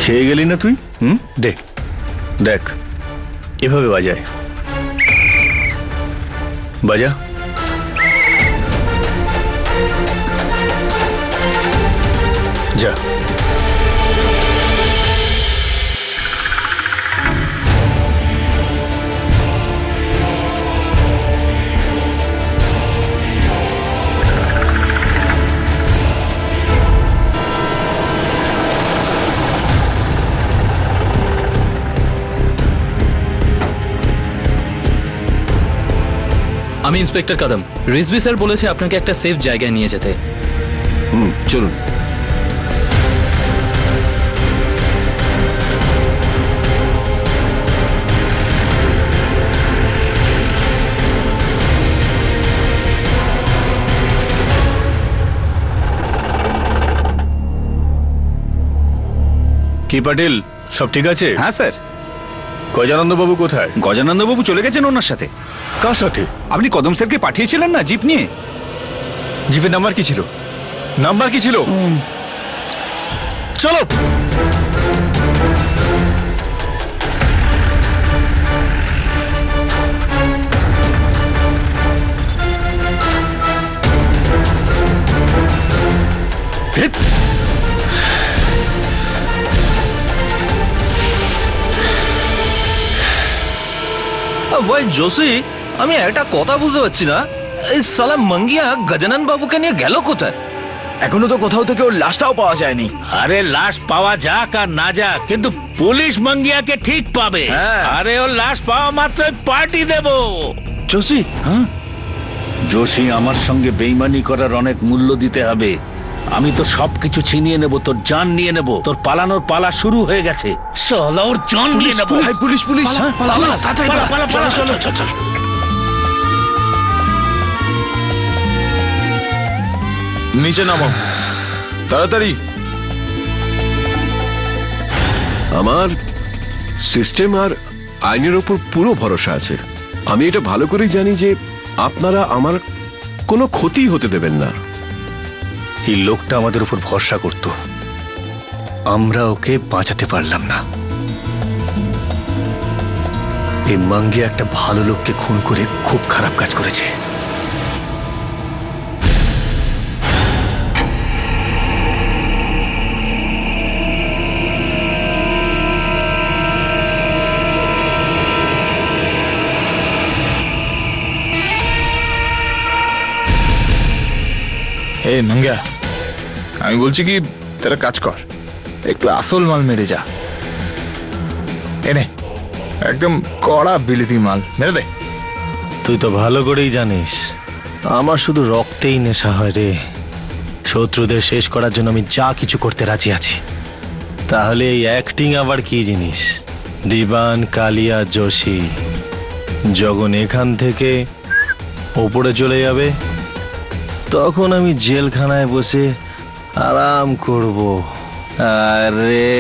খেয়ে গেলি না তুই? দে দেখ, এভাবে বাজায়, বাজা। যা। আমি ইন্সপেক্টর কাদম। রিজভি স্যার বলেছে আপনাকে একটা সেফ জায়গায় নিয়ে যেতে। চলুন। কি পাটিল, সব ঠিক আছে? হ্যাঁ স্যার। গজানন্দ বাবু কোথায়? গজানন্দ বাবু চলে গেছেন ওনার সাথে। কার সাথে? আপনি কদম স্যারকে পাঠিয়েছিলেন না জিপ নিয়ে? জিপের নাম্বার কি ছিল? নাম্বার কি ছিল? চলো। ভাই জোশী, আমি একটা কথা বুঝতে পারছি না, এই সালা মাঙ্গিয়া গজানন বাবুকে নিয়ে গেল কোথায়? এখনো তো কোথাও থেকে ওর লাশটাও পাওয়া যায়নি। আরে লাশ পাওয়া যাক আর না যাক, কিন্তু পুলিশ মাঙ্গিয়াকে ঠিক পাবে। আরে ওর লাশ পাওয়া মাত্রই পার্টি দেব। জোশী, হ্যাঁ জোশী, আমার সঙ্গে বেইমানি করার অনেক মূল্য দিতে হবে। আমি তো সবকিছু ছিনিয়ে নেব, তোর জান নিয়ে নেব। তোর পালানোর পালা শুরু হয়ে গেছে। শালা ওর জান নিয়ে নেব। পুলিশ পুলিশ, পালা তাড়াতাড়ি পালা পালা পালা। চল। নিচে নামো তাড়াতাড়ি। আমার সিস্টেম আর আইনের ওপর পুরো ভরসা আছে। আমি এটা ভালো করেই জানি যে আপনারা আমার কোনো ক্ষতি হতে দেবেন না। এই লোকটা আমাদের উপর ভরসা করত, আমরা ওকে বাঁচাতে পারলাম না। এই মাঙ্গিয়া একটা ভালো লোককে খুন করে খুব খারাপ কাজ করেছে। এই মাঙ্গিয়া, আমি বলছি কি, তোরা কাজ কর, একটু আসল মাল মেরে যা। এনে একদম কড়া বিলিতি মাল মেরে দে। তুই তো ভালো করেই জানিস আমার শুধু রক্তেই নেশা হয় রে। শত্রুদের শেষ করার জন্য আমি যা কিছু করতে রাজি আছি। তাহলে এই অ্যাক্টিং আবার কি জিনিস? দিবান, কালিয়া, যোশী যখন এখান থেকে ওপরে চলে যাবে তখন আমি জেলখানায় বসে আরাম করব। আরে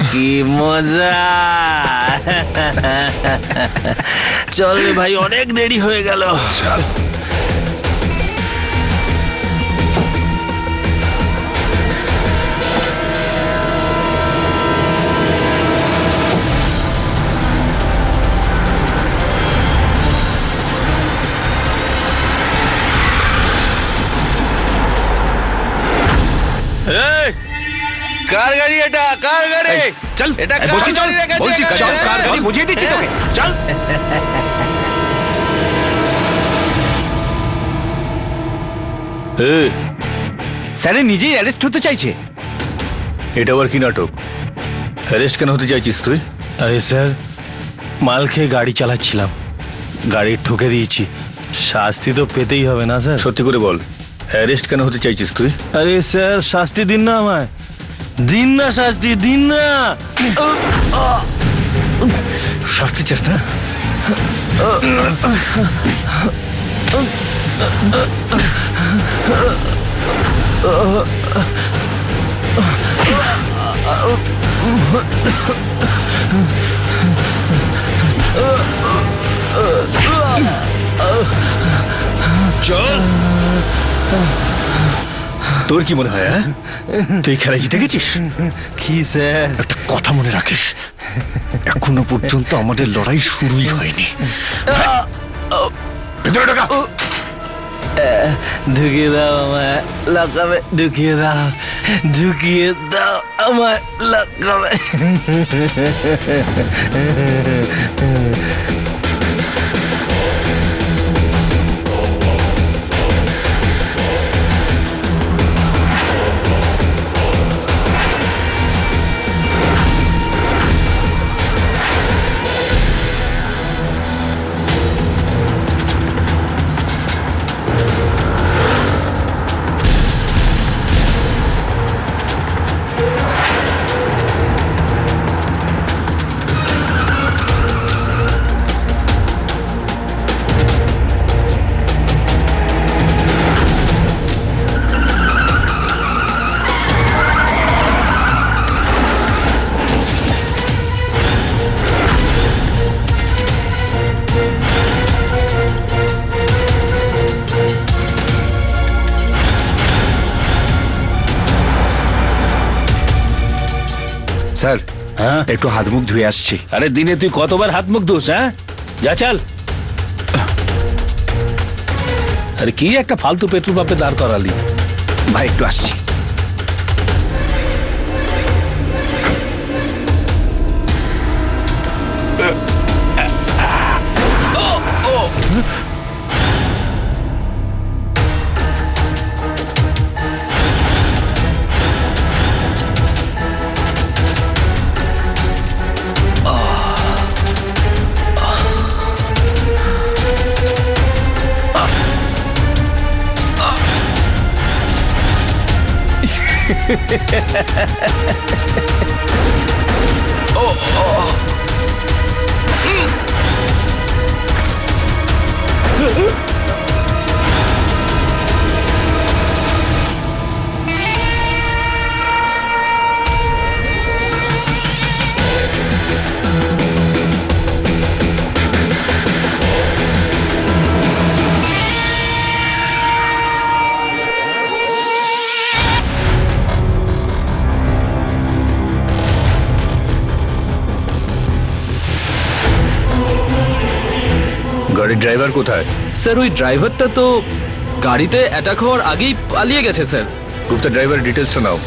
কি মজা! চল রে ভাই, অনেক দেরি হয়ে গেল। চল। কার গাড়ি এটা? কার গাড়ি? চল এটা বলছি, চল বলছি, চল কার গাড়ি বুঝিয়ে দিচ্ছি তোকে। চল। স্যার নিজেই অ্যারেস্ট হতে চাইছে। এটা আবার কি নাটক? অ্যারেস্ট কেন হতে চাইছিস তুই? আরে স্যার, মাল খেয়ে গাড়ি চালাচ্ছিলাম, গাড়ি ঠুকে দিয়েছি, শাস্তি তো পেতেই হবে না স্যার? সত্যি করে বল, অ্যারেস্ট কেন হতে চাইছিস তুই? আরে স্যার, শাস্তি দিন না আমায়, দিন না শাস্তি, দিন না। শাস্তি চাস না? চল। তোর কি মনে হয় তুই খেলা জিতে গেছিস? কি স্যার? একটা কথা মনে রাখিস, এখনো পর্যন্ত আমাদের লড়াই শুরুই হয়নি। ভেতরে ঢোকা। ঢুকিয়ে দাও আমায় লাগাবে, ঢুকিয়ে দাও, ঢুকিয়ে দাও আমায় লাগাবে। স্যার একটু হাত মুখ ধুয়ে আসছি। আরে দিনে তুই কতবার হাত মুখ ধুস? যা চল। আরে কি একটা ফালতু পেট্রোল পাম্পে দাঁড় করালি? ভাই একটু আসছি। গাড়ির ড্রাইভার কোথায়? স্যার ওই ড্রাইভারটা তো গাড়িতে অ্যাটাক হওয়ার আগেই পালিয়ে গেছে স্যার। গুপ্তা ড্রাইভার ডিটেলস নাও,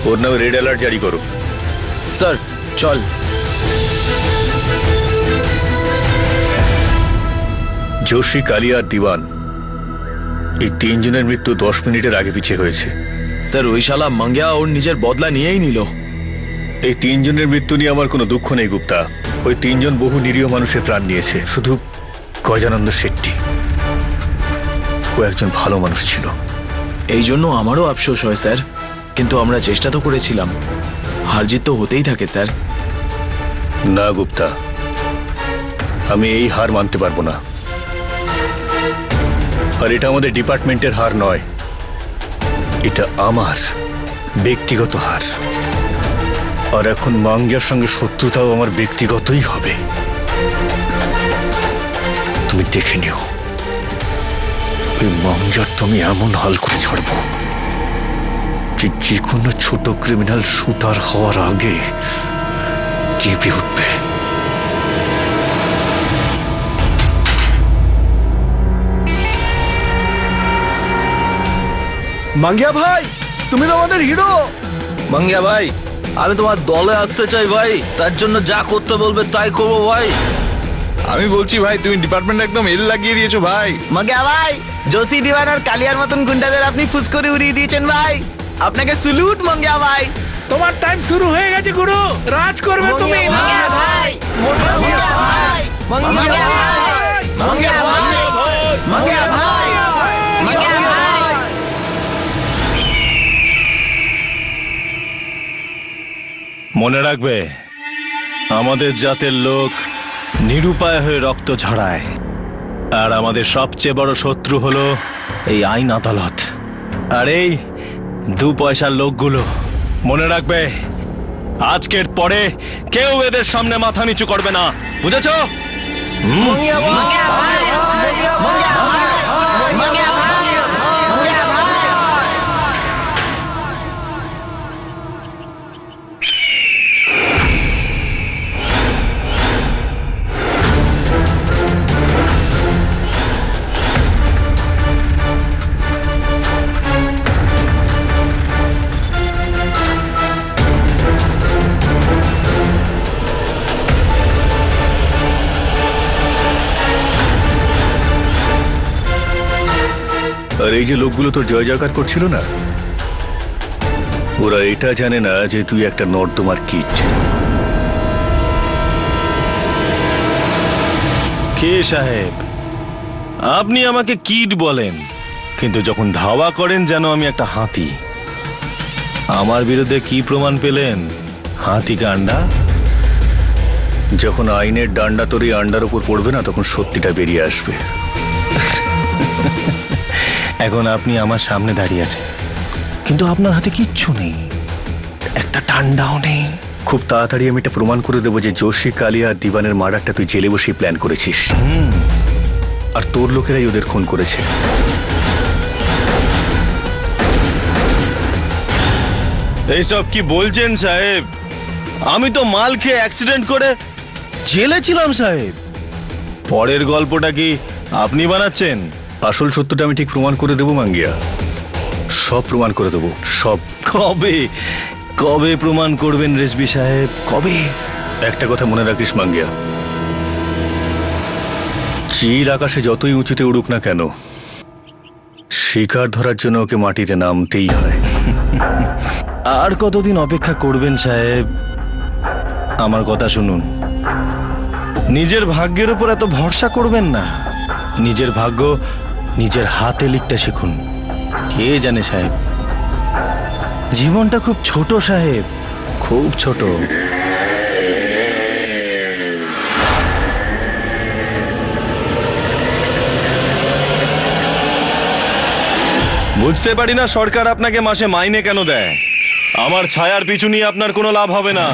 ওর নামে রেড অ্যালার্ট জারি করো। স্যার চল। जोशी, कालिया और दीवान, এই তিনজনের মৃত্যু 10 মিনিটের আগে পিছিয়ে হয়েছে। স্যার ওই শালা মাঙ্গিয়া ওর নিজের বদলা নিয়েই নিল। এই তিনজনের মৃত্যু নিয়ে আমার কোনো দুঃখ নেই গুপ্তা। ওই তিনজন বহু নিরীহ মানুষের প্রাণ নিয়েছে। শুধু গজানন্দ শেট্টি, ও একজন ভালো মানুষ ছিল। এই জন্য আমারও আফসোস হয় স্যার, কিন্তু আমরা চেষ্টা তো করেছিলাম। হার জিত তো হতেই থাকে স্যার। না গুপ্তা, আমি এই হার মানতে পারবো না। আর এটা আমাদের ডিপার্টমেন্টের হার নয়, এটা আমার ব্যক্তিগত হার। আর এখন মাঙ্গিয়ার সঙ্গে শত্রুতাও আমার ব্যক্তিগতই হবে। তুমি দেখে নিও, ওই মাঙ্গিয়ার তুমি এমন হাল করে ছাড়বো যে কোনো ছোট ক্রিমিনাল শুটার হওয়ার আগে কেঁপে উঠবে। মাঙ্গিয়া ভাই, তুমি তো আমাদের হিরো। মাঙ্গিয়া ভাই, আমি তোমার দলে আসতে চাই ভাই, তার জন্য যা করতে বলবে তাই করবো ভাই। আমি বলছি ভাই, তুমি ডিপার্টমেন্ট একদম এল লাগিয়ে দিয়েছো ভাই। মাঙ্গিয়া ভাই, जोशी, दीवान और कालियार मतन गुंडाদের আপনি ফুস করে উড়িয়ে দিয়েছেন ভাই। আপনাকে স্যালুট মাঙ্গিয়া ভাই। তোমার টাইম শুরু হয়ে গেছে গুরু, রাজ করবে তুমি। মাঙ্গিয়া ভাই, মাঙ্গিয়া ভাই, মাঙ্গিয়া ভাই, মাঙ্গিয়া ভাই, মাঙ্গিয়া ভাই, মাঙ্গিয়া ভাই। মনে রাখবে, আমাদের জাতের লোক নিরুপায় হয়ে রক্ত ঝরায়, আর আমাদের সবচেয়ে বড় শত্রু হলো এই আইন আদালত আর এই 2 পয়সার লোকগুলো। মনে রাখবে, আজকের পরে কেউ এদের সামনে মাথা নিচু করবে না, বুঝেছো? মাঙ্গিয়া ভাই, মাঙ্গিয়া ভাই, মাঙ্গিয়া ভাই, মাঙ্গিয়া ভাই, মাঙ্গিয়া ভাই। এই যে লোকগুলো তোর জয় জয়কার করছিল না, ওরা এটা জানে না যে তুই একটা নর্দমার কীট। কে সাহেব, আপনি আমাকে কীট বলেন, কিন্তু যখন ধাওয়া করেন যেন আমি একটা হাতি। আমার বিরুদ্ধে কি প্রমাণ পেলেন? হাতি কাণ্ডা? যখন আইনের ডান্ডা তোর এই আন্ডার উপর পড়বে না, তখন সত্যিটা বেরিয়ে আসবে। এখন আপনি আমার সামনে দাঁড়িয়ে আছেন, কিন্তু আপনার হাতে কিচ্ছু নেই, একটা ডান্ডাও নেই। খুব তাড়াতাড়ি আমি এটা প্রমাণ করে দেবো যে যোশী, কালিয়া আর দিবানের মার্ডারটা তুই জেলে বসেই প্ল্যান করেছিস, আর তোর লোকেরাই ওদের খুন করেছে। এইসব কি বলছেন সাহেব? আমি তো মাল খেয়ে অ্যাক্সিডেন্ট করে জেলে ছিলাম সাহেব। পরের গল্পটা কি আপনি বানাচ্ছেন? আসল সত্যটা আমি ঠিক প্রমাণ করে দেবো মাঙ্গিয়া, সব প্রমাণ করে দেবো, সব। কবে কবে প্রমাণ করবেন রেজবি সাহেব, কবে? একটা কথা মনে রাখিস মাঙ্গিয়া, চিল আকাশে যতই উঁচুতে উড়ুক না কেন, শিকার ধরার জন্য ওকে মাটিতে নামতেই হয়। আর কতদিন অপেক্ষা করবেন সাহেব? আমার কথা শুনুন, নিজের ভাগ্যের উপর এত ভরসা করবেন না। নিজের ভাগ্য নিজের হাতে লিখতে শিখুন। কে জানে সাহেব, জীবনটা খুব ছোট সাহেব, খুব ছোট। বুঝতে পারি না সরকার আপনাকে মাসে মাইনে কেন দেয়। আমার ছায়ার পিছু নিয়ে আপনার কোনো লাভ হবে না।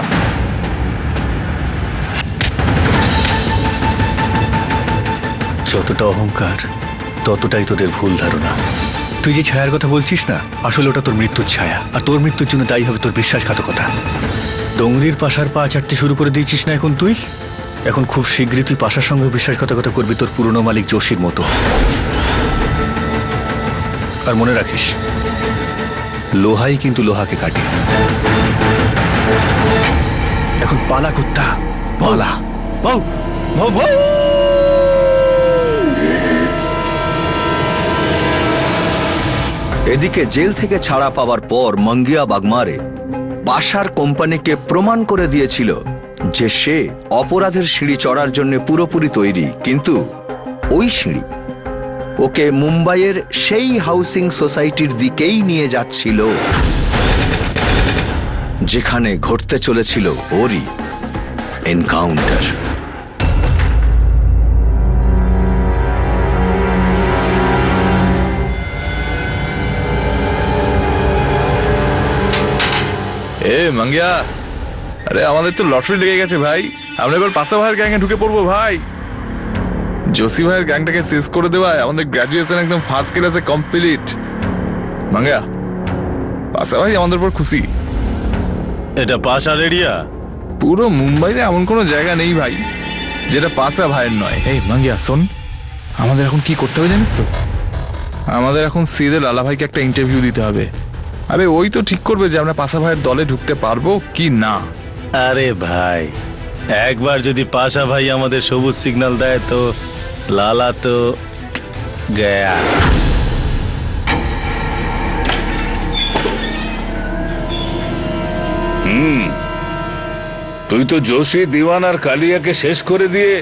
যতটা অহংকার ততটাই তোদের ভুল ধারণা। তুই যে ছায়ার কথা বলছিস না, আসলে ওটা তোর মৃত্যুর ছায়া, আর তোর মৃত্যুর জন্য দায়ী হবে তোর বিশ্বাসঘাতকতা। ডোংরির পাশার পা চাটতে শুরু করে দিয়েছিস না এখন তুই? এখন খুব শীঘ্রই তুই পাশার সঙ্গে বিশ্বাসঘাতকতা করবি তোর পুরনো মালিক যোশীর মতো। আর মনে রাখিস, লোহাই কিন্তু লোহাকে কাটে। এখন পালা কুত্তা, পালা। বউ বউ বউ। এদিকে জেল থেকে ছাড়া পাওয়ার পর মাঙ্গিয়া বাগমারে পাশার কোম্পানিকে প্রমাণ করে দিয়েছিল যে সে অপরাধের সিঁড়ি চড়ার জন্য পুরোপুরি তৈরি, কিন্তু ওই সিঁড়ি ওকে মুম্বাইয়ের সেই হাউসিং সোসাইটির দিকেই নিয়ে যাচ্ছিল যেখানে ঘটতে চলেছিল ওরই এনকাউন্টার। মাঙ্গিয়া, আরে আমাদের তো লটারি লেগে গেছে ভাই, আমরা এবার পাশা ভাইয়ের গ্যাংয়ে ঢুকে পড়বো ভাই। জোশী ভাইয়ের গ্যাংটাকে শেষ করে দেওয়ায় আমাদের গ্র্যাজুয়েশন একদম ফার্স্ট ক্লাসে কমপ্লিট। মাঙ্গিয়া, পাশা ভাই আমাদের উপর খুশি। এটা পাশার এরিয়া? পুরো মুম্বাইতে এমন কোনো জায়গা নেই ভাই যেটা পাশা ভাইয়ের নয়। এই মাঙ্গিয়া শোন, আমাদের এখন কি করতে হবে জানিস তো? আমাদের এখন সিধে লালা ভাইকে একটা ইন্টারভিউ দিতে হবে। আরে ওই তো ঠিক করবে যে আমরা পাশা ভাইয়ের দলে ঢুকতে পারবো কি না। আরে ভাই, একবার যদি পাশা ভাই আমাদের সবুজ সিগন্যাল দেয় তো লালা তো গয়া। তুই তো যোশী, দিওয়ান আর কালিয়াকে শেষ করে দিয়ে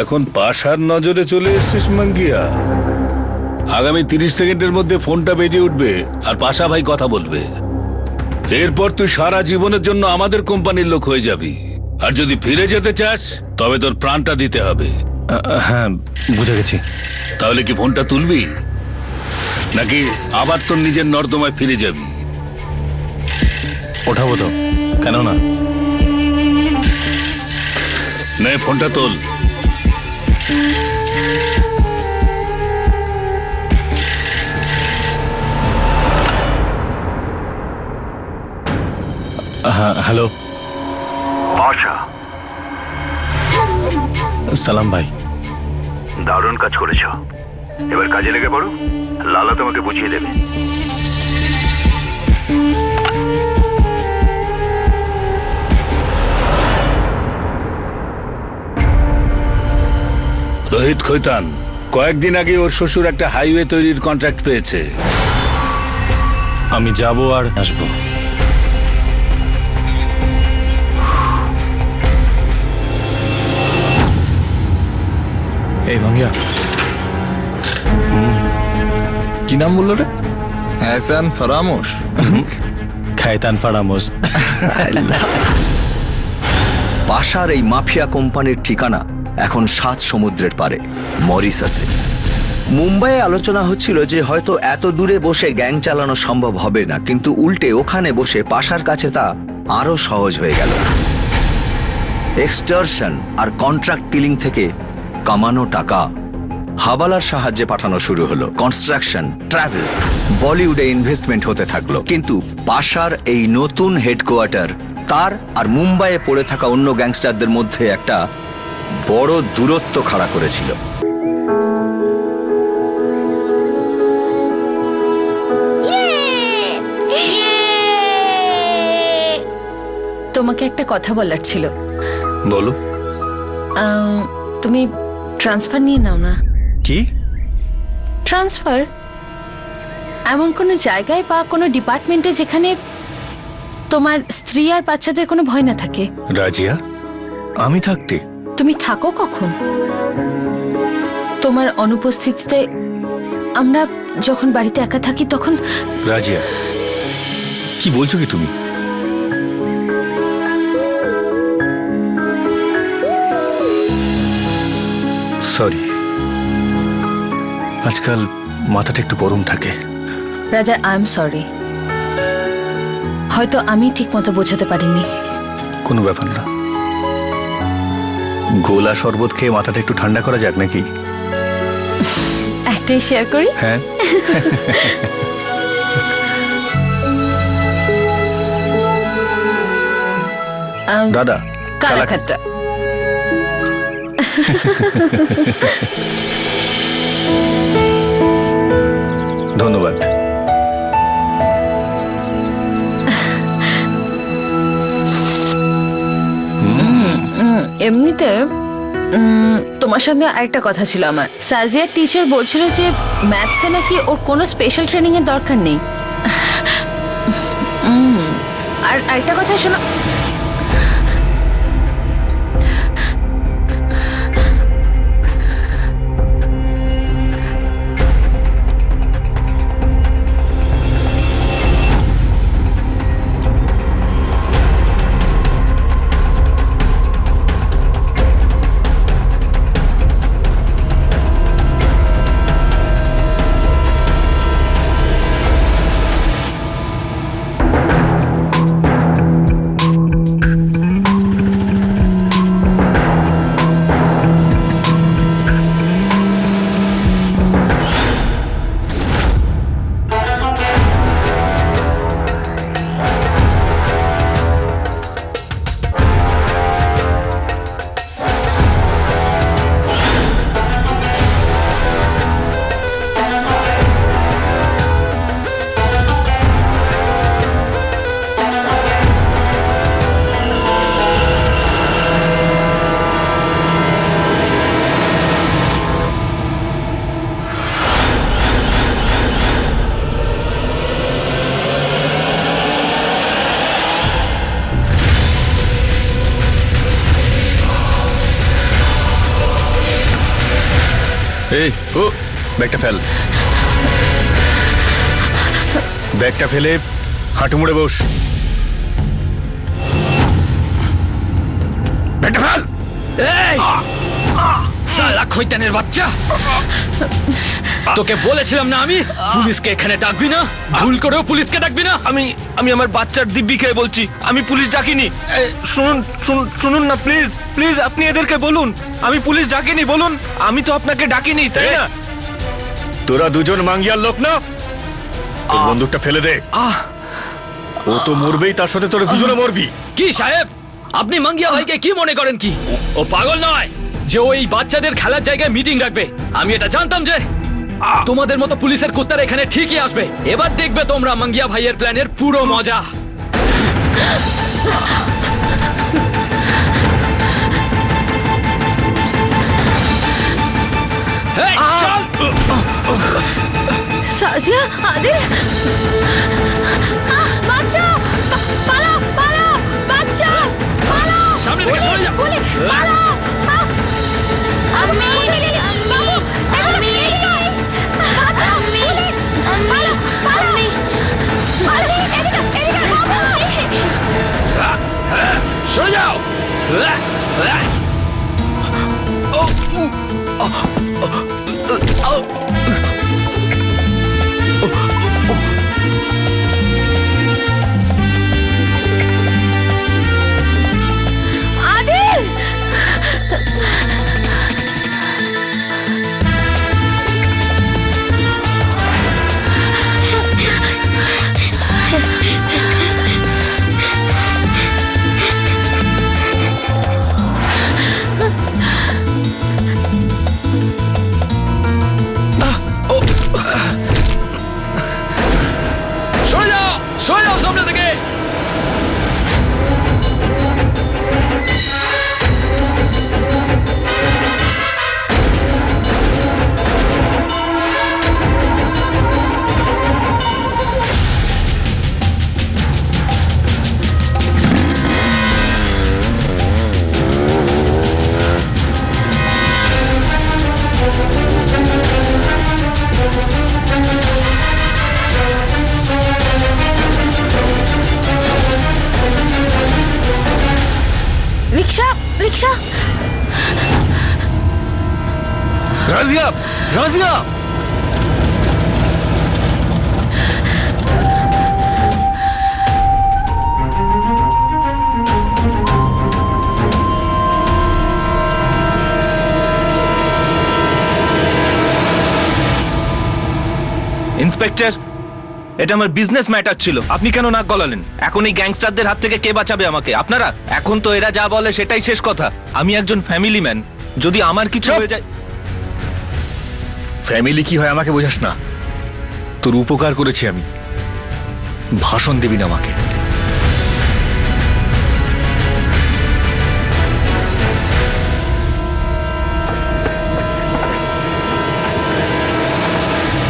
এখন পাশার নজরে চলে এসেছিস মাঙ্গিয়া। আগামী 30 সেকেন্ডের মধ্যে ফোনটা বেজে উঠবে আর পাশা ভাই কথা বলবে। এরপর তুই সারা জীবনের জন্য আমাদের কোম্পানির লোক হয়ে যাবি। আর যদি ফিরে যেতে চাস তবে তোর প্রাণটা দিতে হবে। হ্যাঁ, বুঝে গেছি। তাহলে কি ফোনটা তুলবি নাকি আবার তোর নিজের নর্দমায় ফিরে যাবি? ওঠাবো তো, কেন না? নে ফোনটা তোল। হ্যালো পাশা। সালাম ভাই। দারুণ কাজ করেছ, এবার কাজে লেগে পড়ো, লালা তোমাকে বুঝিয়ে দেবে। রোহিত খৈতান, কয়েকদিন আগে ওর শ্বশুর একটা হাইওয়ে তৈরির কন্ট্রাক্ট পেয়েছে। আমি যাব আর আসবো। এই ভাঙ্গিয়া, কি নাম বললো রে? হ্যাসান ফারামোশ। খায়তান ফারামোশ। পাশার এই মাফিয়া কোম্পানির ঠিকানা এখন 7 সমুদ্রের পারে, মরিশাসে। মুম্বাইয়ে আলোচনা হচ্ছিল যে হয়তো এত দূরে বসে গ্যাং চালানো সম্ভব হবে না, কিন্তু উল্টে ওখানে বসে পাশার কাছে তা আরো সহজ হয়ে গেল। এক্সটর্শন আর কন্ট্রাক্ট কিলিং থেকে কামানো টাকা হাবালার সাহায্যে পাঠানো শুরু হলো। কনস্ট্রাকশন, ট্রাভেলস, বলিউডে ইনভেস্টমেন্ট হতে থাকলো। কিন্তু পাশার এই নতুন হেডকোয়ার্টার তার আর মুম্বাইয়ে পড়ে থাকা অন্য গ্যাংস্টারদের মধ্যে একটা বড় দূরত্ব খাড়া করেছিল। তোমাকে একটা কথা বলার ছিল। বলো। তুমি ট্রান্সফার নিয়ে নাও না। কি ট্রান্সফার? এমন কোনো জায়গায় বা কোনো ডিপার্টমেন্টে যেখানে তোমার স্ত্রী আর বাচ্চাদের কোনো ভয় না থাকে। রাজিয়া, আমি থাকতে? তুমি থাকো কখন? তোমার অনুপস্থিতিতে আমরা যখন বাড়িতে একা থাকি তখন। রাজিয়া, কি বলছো কি তুমি? সরি, আজকাল মাথাটা একটু গরম থাকে। Rather I am sorry. হয়তো আমি ঠিক মতো বোঝাতে পারিনি। কোনো ব্যাপার না, গোলা শরবত খেয়ে মাথাটা একটু ঠান্ডা করা যাক নাকি? একটাই শেয়ার করি। হ্যাঁ। দাদা, কালাখাট্টা। ধন্যবাদ। এমনিতে তোমার সঙ্গে আরেকটা কথা ছিল আমার। সাজিয়ার টিচার বলছিল যে ম্যাথসে নাকি ওর কোনো স্পেশাল ট্রেনিং এর দরকার নেই। আর আরেকটা কথা শোনো, এই ও ব্যাগটা ফেল। ব্যাগটা ফেলে হাঁটু মুড়ে বস। ব্যাগটা ফেল। এই শালা খৈতানের বাচ্চা, তোকে বলেছিলাম না আমি পুলিশকে এখানে ডাকবি না। ভুল করেও পুলিশকে ডাকবি না। আমি আমার বাচ্চার দিব্যিকে বলছি, আমি পুলিশ ডাকিনি। শুনুন শুনুন না প্লিজ প্লিজ, আপনি এদেরকে বলুন আমি পুলিশ ডাকিনি। বলুন আমি তো আপনাকে ডাকিনি, তাই না? তোরা দুজন মাঙ্গিয়ার লোক না? তোর বন্দুকটা ফেলে দে। ও তো মরবেই, তার সাথে তোরা দুজনে মরবি। কি সাহেব, আপনি মাঙ্গিয়া ভাইকে কি মনে করেন? কি ও পাগল নয় যে ওই বাচ্চাদের খেলার জায়গায় মিটিং রাখবে? আমি এটা জানতাম যে তোমাদের মতো পুলিশের কুত্তারা এখানে ঠিকই আসবে। এবার দেখবে তোমরা মাঙ্গিয়া ভাইয়ের প্ল্যানের পুরো মজা। চল। সাজিয়া, আদিল, বাচ্চা, পালাও, পালাও, বাচ্চা, পালাও। সামনে থেকে সরে যা। পালাও। আম্মি, বাবু, আম্মি, বাচ্চা, আম্মি, পালাও, পালাও, আম্মি, এদিকে, এদিকে, বাবু। সরে যাও। আদিল, সরে যাও, সরে যাও সামনে থেকে। রিক্সা, রিক্সা। রাজিয়া, রাজিয়া, ইন্সপেক্টর, এটা আমার বিজনেস ম্যাটার ছিল, আপনি কেন নাক গলালেন? এখন এই গ্যাংস্টারদের হাত থেকে কে বাঁচাবে আমাকে? আপনারা? এখন তো এরা যা বলে সেটাই শেষ কথা। আমি একজন ফ্যামিলি ম্যান, যদি আমার কিছু হয়ে যায়। ফ্যামিলি কি হয় আমাকে বোঝাস না। তোর উপকার করেছি আমি, ভাষণ দিবি না আমাকে।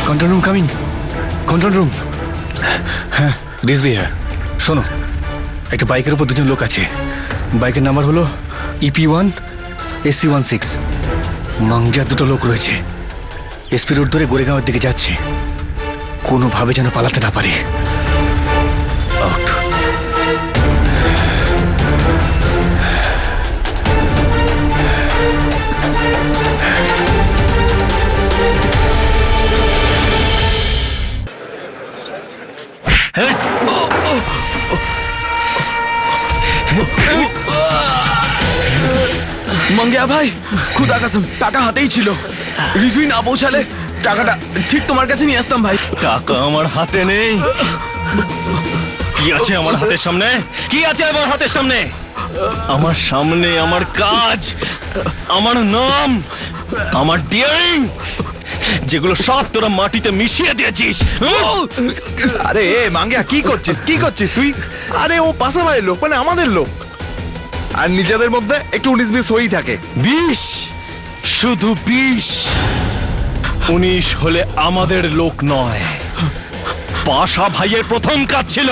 Control room coming, control room. হ্যাঁ, রিজভি, হ্যাঁ শোনো, একটা বাইকের উপর দুজন লোক আছে। বাইকের নাম্বার হলো EP1 SC16। মাঙ্গিয়ার দুটো লোক রয়েছে, এসপি রোড ধরে গোরেগাঁওয়ের দিকে যাচ্ছে, কোনোভাবে যেন পালাতে না পারে। আউট। মাঙ্গিয়া ভাই, খুদা কাসম, টাকা হাতেই ছিল। রিজভি না পৌঁছালে টাকাটা ঠিক তোমার কাছে নিয়ে আসতাম ভাই। টাকা আমার হাতে নেই। কি আছে আমার হাতের সামনে? কি আছে আমার হাতের সামনে? আমার সামনে আমার কাজ, আমার নাম, আমার ডিয়ারিং, যেগুলো সব তোরা মাটিতে মিশিয়ে দিয়েছিস। আরে মাঙ্গিয়া, কি করছিস, কি করছিস তুই? আরে ও পাশাপাশির লোক, মানে আমাদের লোক, আর নিজেদের মধ্যে একটু 19-20 হয়েই থাকে। 20, শুধু 20। 19 হলে আমাদের লোক নয়। পাশা ভাইয়ের প্রথম কাজ ছিল,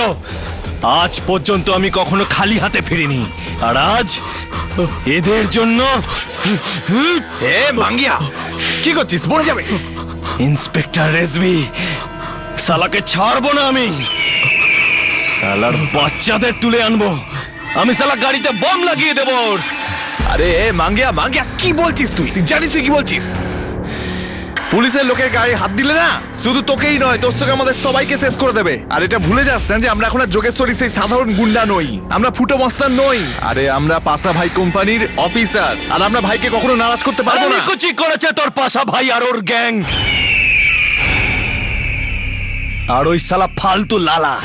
আজ পর্যন্ত আমি কখনো খালি হাতে ফিরিনি, আর আজ এদের জন্য। এ মাঙ্গিয়া, কি করছিস? মরে যাবে। ইন্সপেক্টর রেজভি, সালাকে ছাড়বো না আমি। সালার বাচ্চাদের তুলে আনবো, আমি সালা গাড়িতে বম লাগিয়ে দেবো। আরে মাঙ্গিয়া, মাঙ্গিয়া কি বলছিস তুই? তুই জানিস তুই কি বলছিস? পুলিশের লোকের গায়ে হাত দিলে না, শুধু তোকেই নয়, তোর সঙ্গে আমাদের সবাইকে শেষ করে দেবে। আর এটা ভুলে যাস না যে আমরা এখন আর যোগেশ্বরী সেই সাধারণ গুন্ডা নই, আমরা ফুটো মস্তান নই। আরে আমরা পাশা ভাই কোম্পানির অফিসার, আর আমরা ভাইকে কখনো নারাজ করতে পারবো না। কুচি করেছে তোর পাশা ভাই আর ওর গ্যাং, আর ওই সালা ফালতু লালা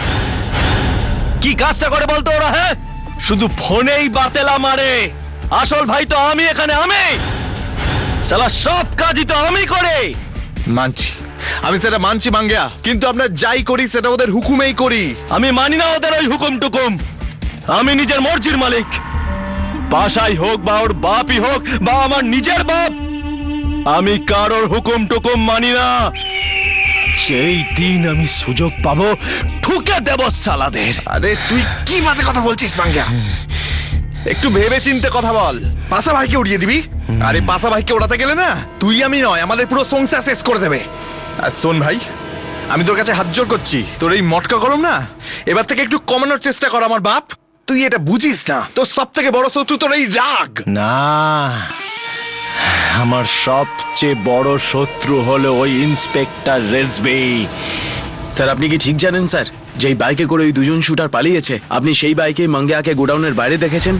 কি কাজটা করে বলতো ওরা? হ্যাঁ, শুধু ফোনেই বাতেলা মারে। আসল ভাই তো আমি এখানে, আমি সালা সব কাজই তো আমি করে। মানছি, আমি সেটা মানছি মাঙ্গিয়া, কিন্তু আমরা যাই করি সেটা ওদের হুকুমেই করি। আমি মানি না ওদের ওই হুকুম টুকুম। আমি নিজের মর্জির মালিক। পাশাই হোক বা ওর বাপই হোক বা আমার নিজের বাপ, আমি কারোর হুকুম টুকুম মানি না। সেই দিন আমি সুযোগ পাবো ঠুকে দেব সালাদের। আরে তুই কি বাজে কথা বলছিস মাঙ্গিয়া? একটু ভেবে চিন্তে কথা বল। পাশা ভাইকে উড়িয়ে দিবি? আরে পাশা ভাইকে ওড়াতে গেলে না তুই আমি নয়, আমাদের পুরো সংসার শেষ করে দেবে। আর শোন ভাই, আমি তোর কাছে হাত জোর করছি, তোর এই মটকা গরম না এবার থেকে একটু কমানোর চেষ্টা কর আমার বাপ। তুই এটা বুঝিস না, তোর সব থেকে বড় শত্রু তোর এই রাগ। না, আমার সবচেয়ে বড় শত্রু হলো ওই ইন্সপেক্টর রেজবি। স্যার আপনি কি ঠিক জানেন স্যার, যেই বাইকে করে ওই দুজন শুটার পালিয়েছে আপনি সেই বাইকে মাঙ্গিয়াকে গোডাউনের বাইরে দেখেছেন?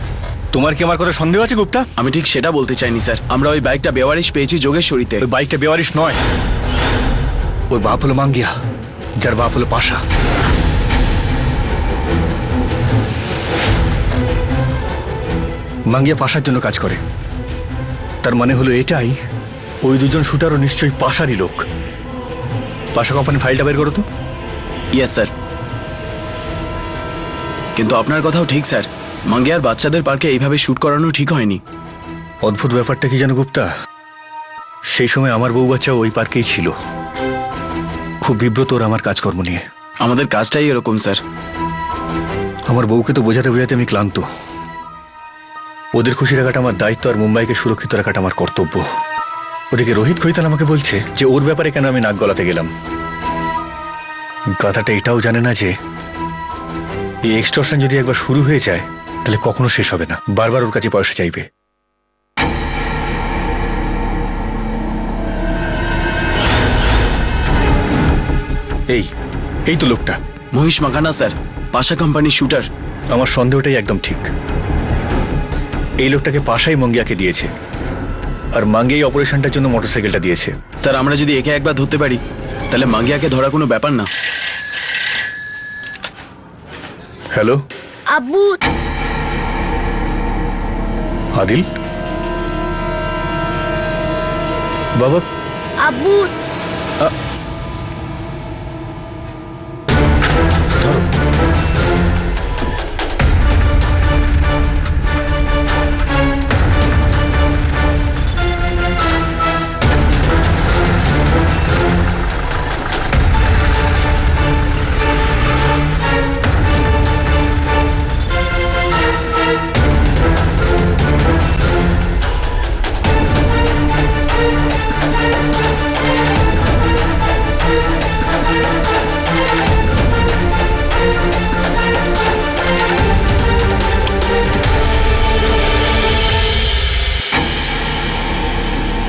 তোমার কি আমার কথা সন্দেহ আছে গুপ্তা? আমি ঠিক সেটা বলতে চাইনি স্যার, আমরা ওই বাইকটা বেওয়ারিশ পেয়েছি যোগেশ্বরীতে। ওই বাইকটা বেওয়ারিশ নয়, ওর বাপ হলো মাঙ্গিয়া, যার বাপ হলো পাশা। মাঙ্গিয়া পাশার জন্য কাজ করে, তার মানে হলো এটাই ওই দুজন শুটারও নিশ্চয়ই পাশারই লোক। পাশা কোম্পানির ফাইলটা বের করো তো। Yes sir. কিন্তু আপনার কথাও ঠিক স্যার, মাঙ্গিয়ার বাচ্চাদের পার্কে এইভাবে শুট করানো ঠিক হয়নি। অদ্ভুত ব্যাপারটা কি জানো গুপ্তা, সেই সময় আমার বউ বাচ্চা ওই পার্কেই ছিল, খুব বিব্রত ওর আমার কাজকর্ম নিয়ে। আমাদের কাজটাই এরকম স্যার। আমার বউকে তো বোঝাতে বোঝাতে আমি ক্লান্ত। ওদের খুশি রাখাটা আমার দায়িত্ব, আর মুম্বাইকে সুরক্ষিত রাখাটা আমার কর্তব্য। ওদিকে রোহিত খৈতান আমাকে বলছে যে ওর ব্যাপারে কেন আমি নাক গলাতে গেলাম। গাধাটা এটাও জানে না যে এই এক্সটর্শন যদি একবার শুরু হয়ে যায় তাহলে কখনো শেষ হবে না, বারবার ওর কাছে পয়সা চাইবে। এই তো লোকটা মহিষ মাখানা স্যার, পাশা কোম্পানির শুটার। আমার সন্দেহটাই একদম ঠিক। এই লোকটাকে পাশাই মাঙ্গিয়াকে দিয়েছে, আর মাঙ্গিয়া এই অপারেশনটার জন্য মোটরসাইকেলটা দিয়েছে। স্যার আমরা যদি একে একবার ধরতে পারি তাহলে মাঙ্গিয়াকে ধরা কোনো ব্যাপার না। হ্যালো আব্বু। আদিল বাবা। আব্বু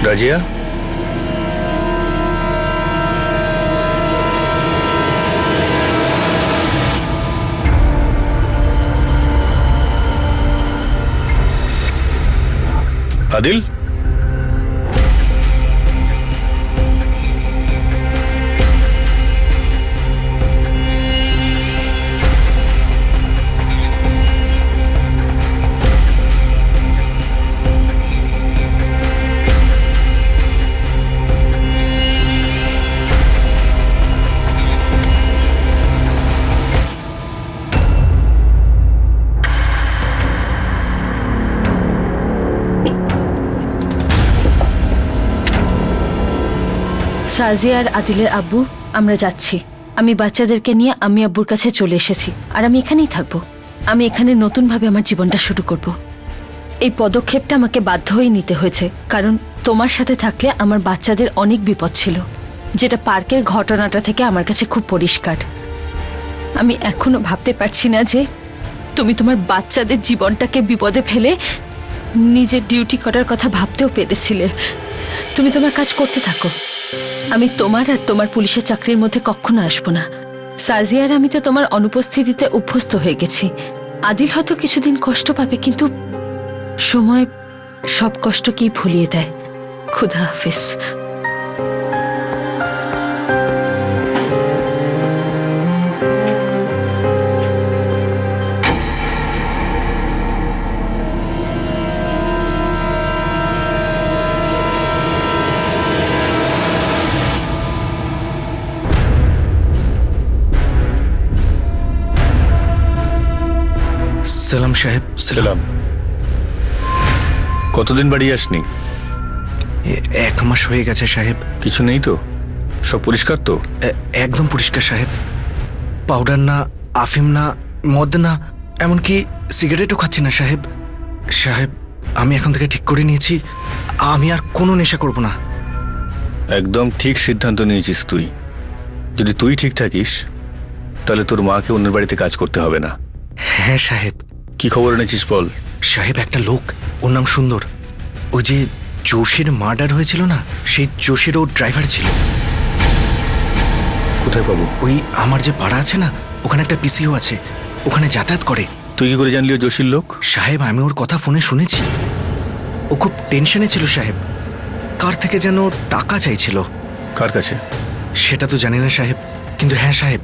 রাজিয়া, আদিল, সাজিয়া আর আদিলের আব্বু আমরা যাচ্ছি। আমি বাচ্চাদেরকে নিয়ে আমি আব্বুর কাছে চলে এসেছি, আর আমি এখানেই থাকবো। আমি এখানে নতুনভাবে আমার জীবনটা শুরু করব। এই পদক্ষেপটা আমাকে বাধ্য হয়ে নিতে হয়েছে, কারণ তোমার সাথে থাকলে আমার বাচ্চাদের অনেক বিপদ ছিল, যেটা পার্কের ঘটনাটা থেকে আমার কাছে খুব পরিষ্কার। আমি এখনো ভাবতে পারছি না যে তুমি তোমার বাচ্চাদের জীবনটাকে বিপদে ফেলে নিজের ডিউটি করার কথা ভাবতেও পেরেছিলে। তুমি তোমার কাজ করতে থাকো, আমি তোমার আর তোমার পুলিশের চাকরির মধ্যে কখনো আসবো না। সাজিয়ার আমি তো তোমার অনুপস্থিতিতে অভ্যস্ত হয়ে গেছি। আদিল হয়তো কিছুদিন কষ্ট পাবে, কিন্তু সময় সব কষ্টকেই ভুলিয়ে দেয়। খুদা হাফিজ। সালাম সাহেব। সালাম। কতদিন বাড়ি আসনি? 1 মাস হয়ে গেছে সাহেব। কিছু নেই তো? সব পরিষ্কার তো? একদম পরিষ্কার সাহেব। পাউডার না, আফিম না, মদ না, এমনকি সিগারেটও খাচ্ছি না সাহেব। সাহেব, আমি এখন থেকে ঠিক করে নিয়েছি আমি আর কোনো নেশা করব না। একদম ঠিক সিদ্ধান্ত নিয়েছিস তুই। যদি তুই ঠিক থাকিস তাহলে তোর মাকে অন্যের বাড়িতে কাজ করতে হবে না। হ্যাঁ সাহেব। কি খবর এনেছিস বল। সাহেব, একটা লোক, ওর নাম সুন্দর, ওই যে জোশের মার্ডার হয়েছিল না, সেই জোশের ও ড্রাইভার ছিল। কোথায় পাবো? ওই আমার যে পাড়া আছে না, ওখানে একটা পিসিও আছে, ওখানে যাতায়াত করে। তুই কি করে জানলি ও জোশীর লোক? সাহেব, আমি ওর কথা ফোনে শুনেছি। ও খুব টেনশনে ছিল সাহেব, কার থেকে যেন টাকা চাইছিল। কার কাছে সেটা তো জানি না সাহেব, কিন্তু হ্যাঁ সাহেব,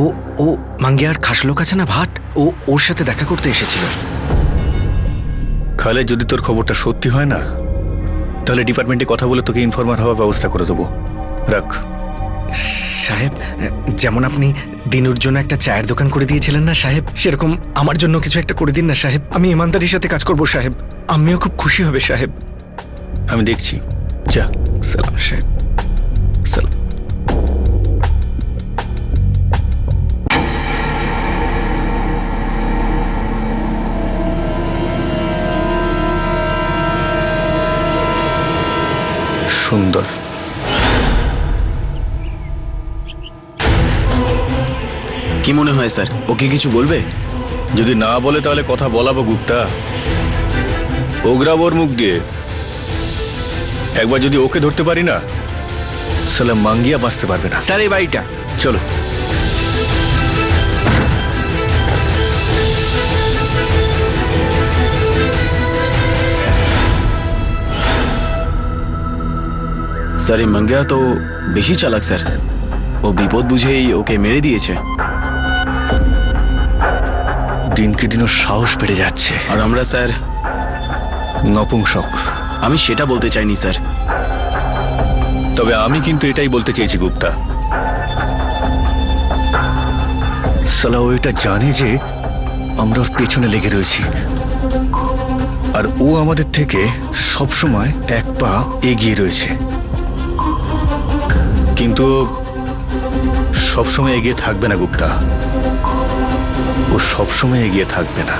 ও ও মাঙ্গিয়ার খাস লোক আছে না ভাট, ও ওর সাথে দেখা করতে এসেছিল। খালে, যদি তোর খবরটা সত্যি হয় না তাহলে ডিপার্টমেন্টে কথা বলে তোকে ইনফরমার হওয়ার ব্যবস্থা করে দেবো। রাখ। সাহেব, যেমন আপনি দিনুর জন্য একটা চায়ের দোকান করে দিয়েছিলেন না সাহেব, সেরকম আমার জন্য কিছু একটা করে দিন না সাহেব। আমি ইমানদারির সাথে কাজ করব সাহেব, আমিও খুব খুশি হবে সাহেব। আমি দেখছি। যা। সালাম সাহেব। সালাম। সুন্দর। কি মনে হয় স্যার, ও কি কিছু বলবে? যদি না বলে তাহলে কথা বলাবো গুপ্তা, ওগ্রাব ওর মুখ দিয়ে। একবার যদি ওকে ধরতে পারি না, সালা মাঙ্গিয়া বাঁচতে পারবে না। স্যার, এই বাড়িটা। চলো। স্যার, এই মাঙ্গিয়া তো বেশি চালাক স্যার, ও বিপদ বুঝেই ওকে মেরে দিয়েছে। দিনকে দিন ওর সাহস বেড়ে যাচ্ছে। আর আমরা স্যার নপুংসক। আমি সেটা বলতে চাইনি স্যার। তবে আমি কিন্তু এটাই বলতে চেয়েছি গুপ্তা, সালা ও এটা জানে যে আমরা ওর পেছনে লেগে রয়েছি, আর ও আমাদের থেকে সবসময় 1 পা এগিয়ে রয়েছে। কিন্তু সবসময় এগিয়ে থাকবে না গুপ্তা, ও সবসময় এগিয়ে থাকবে না।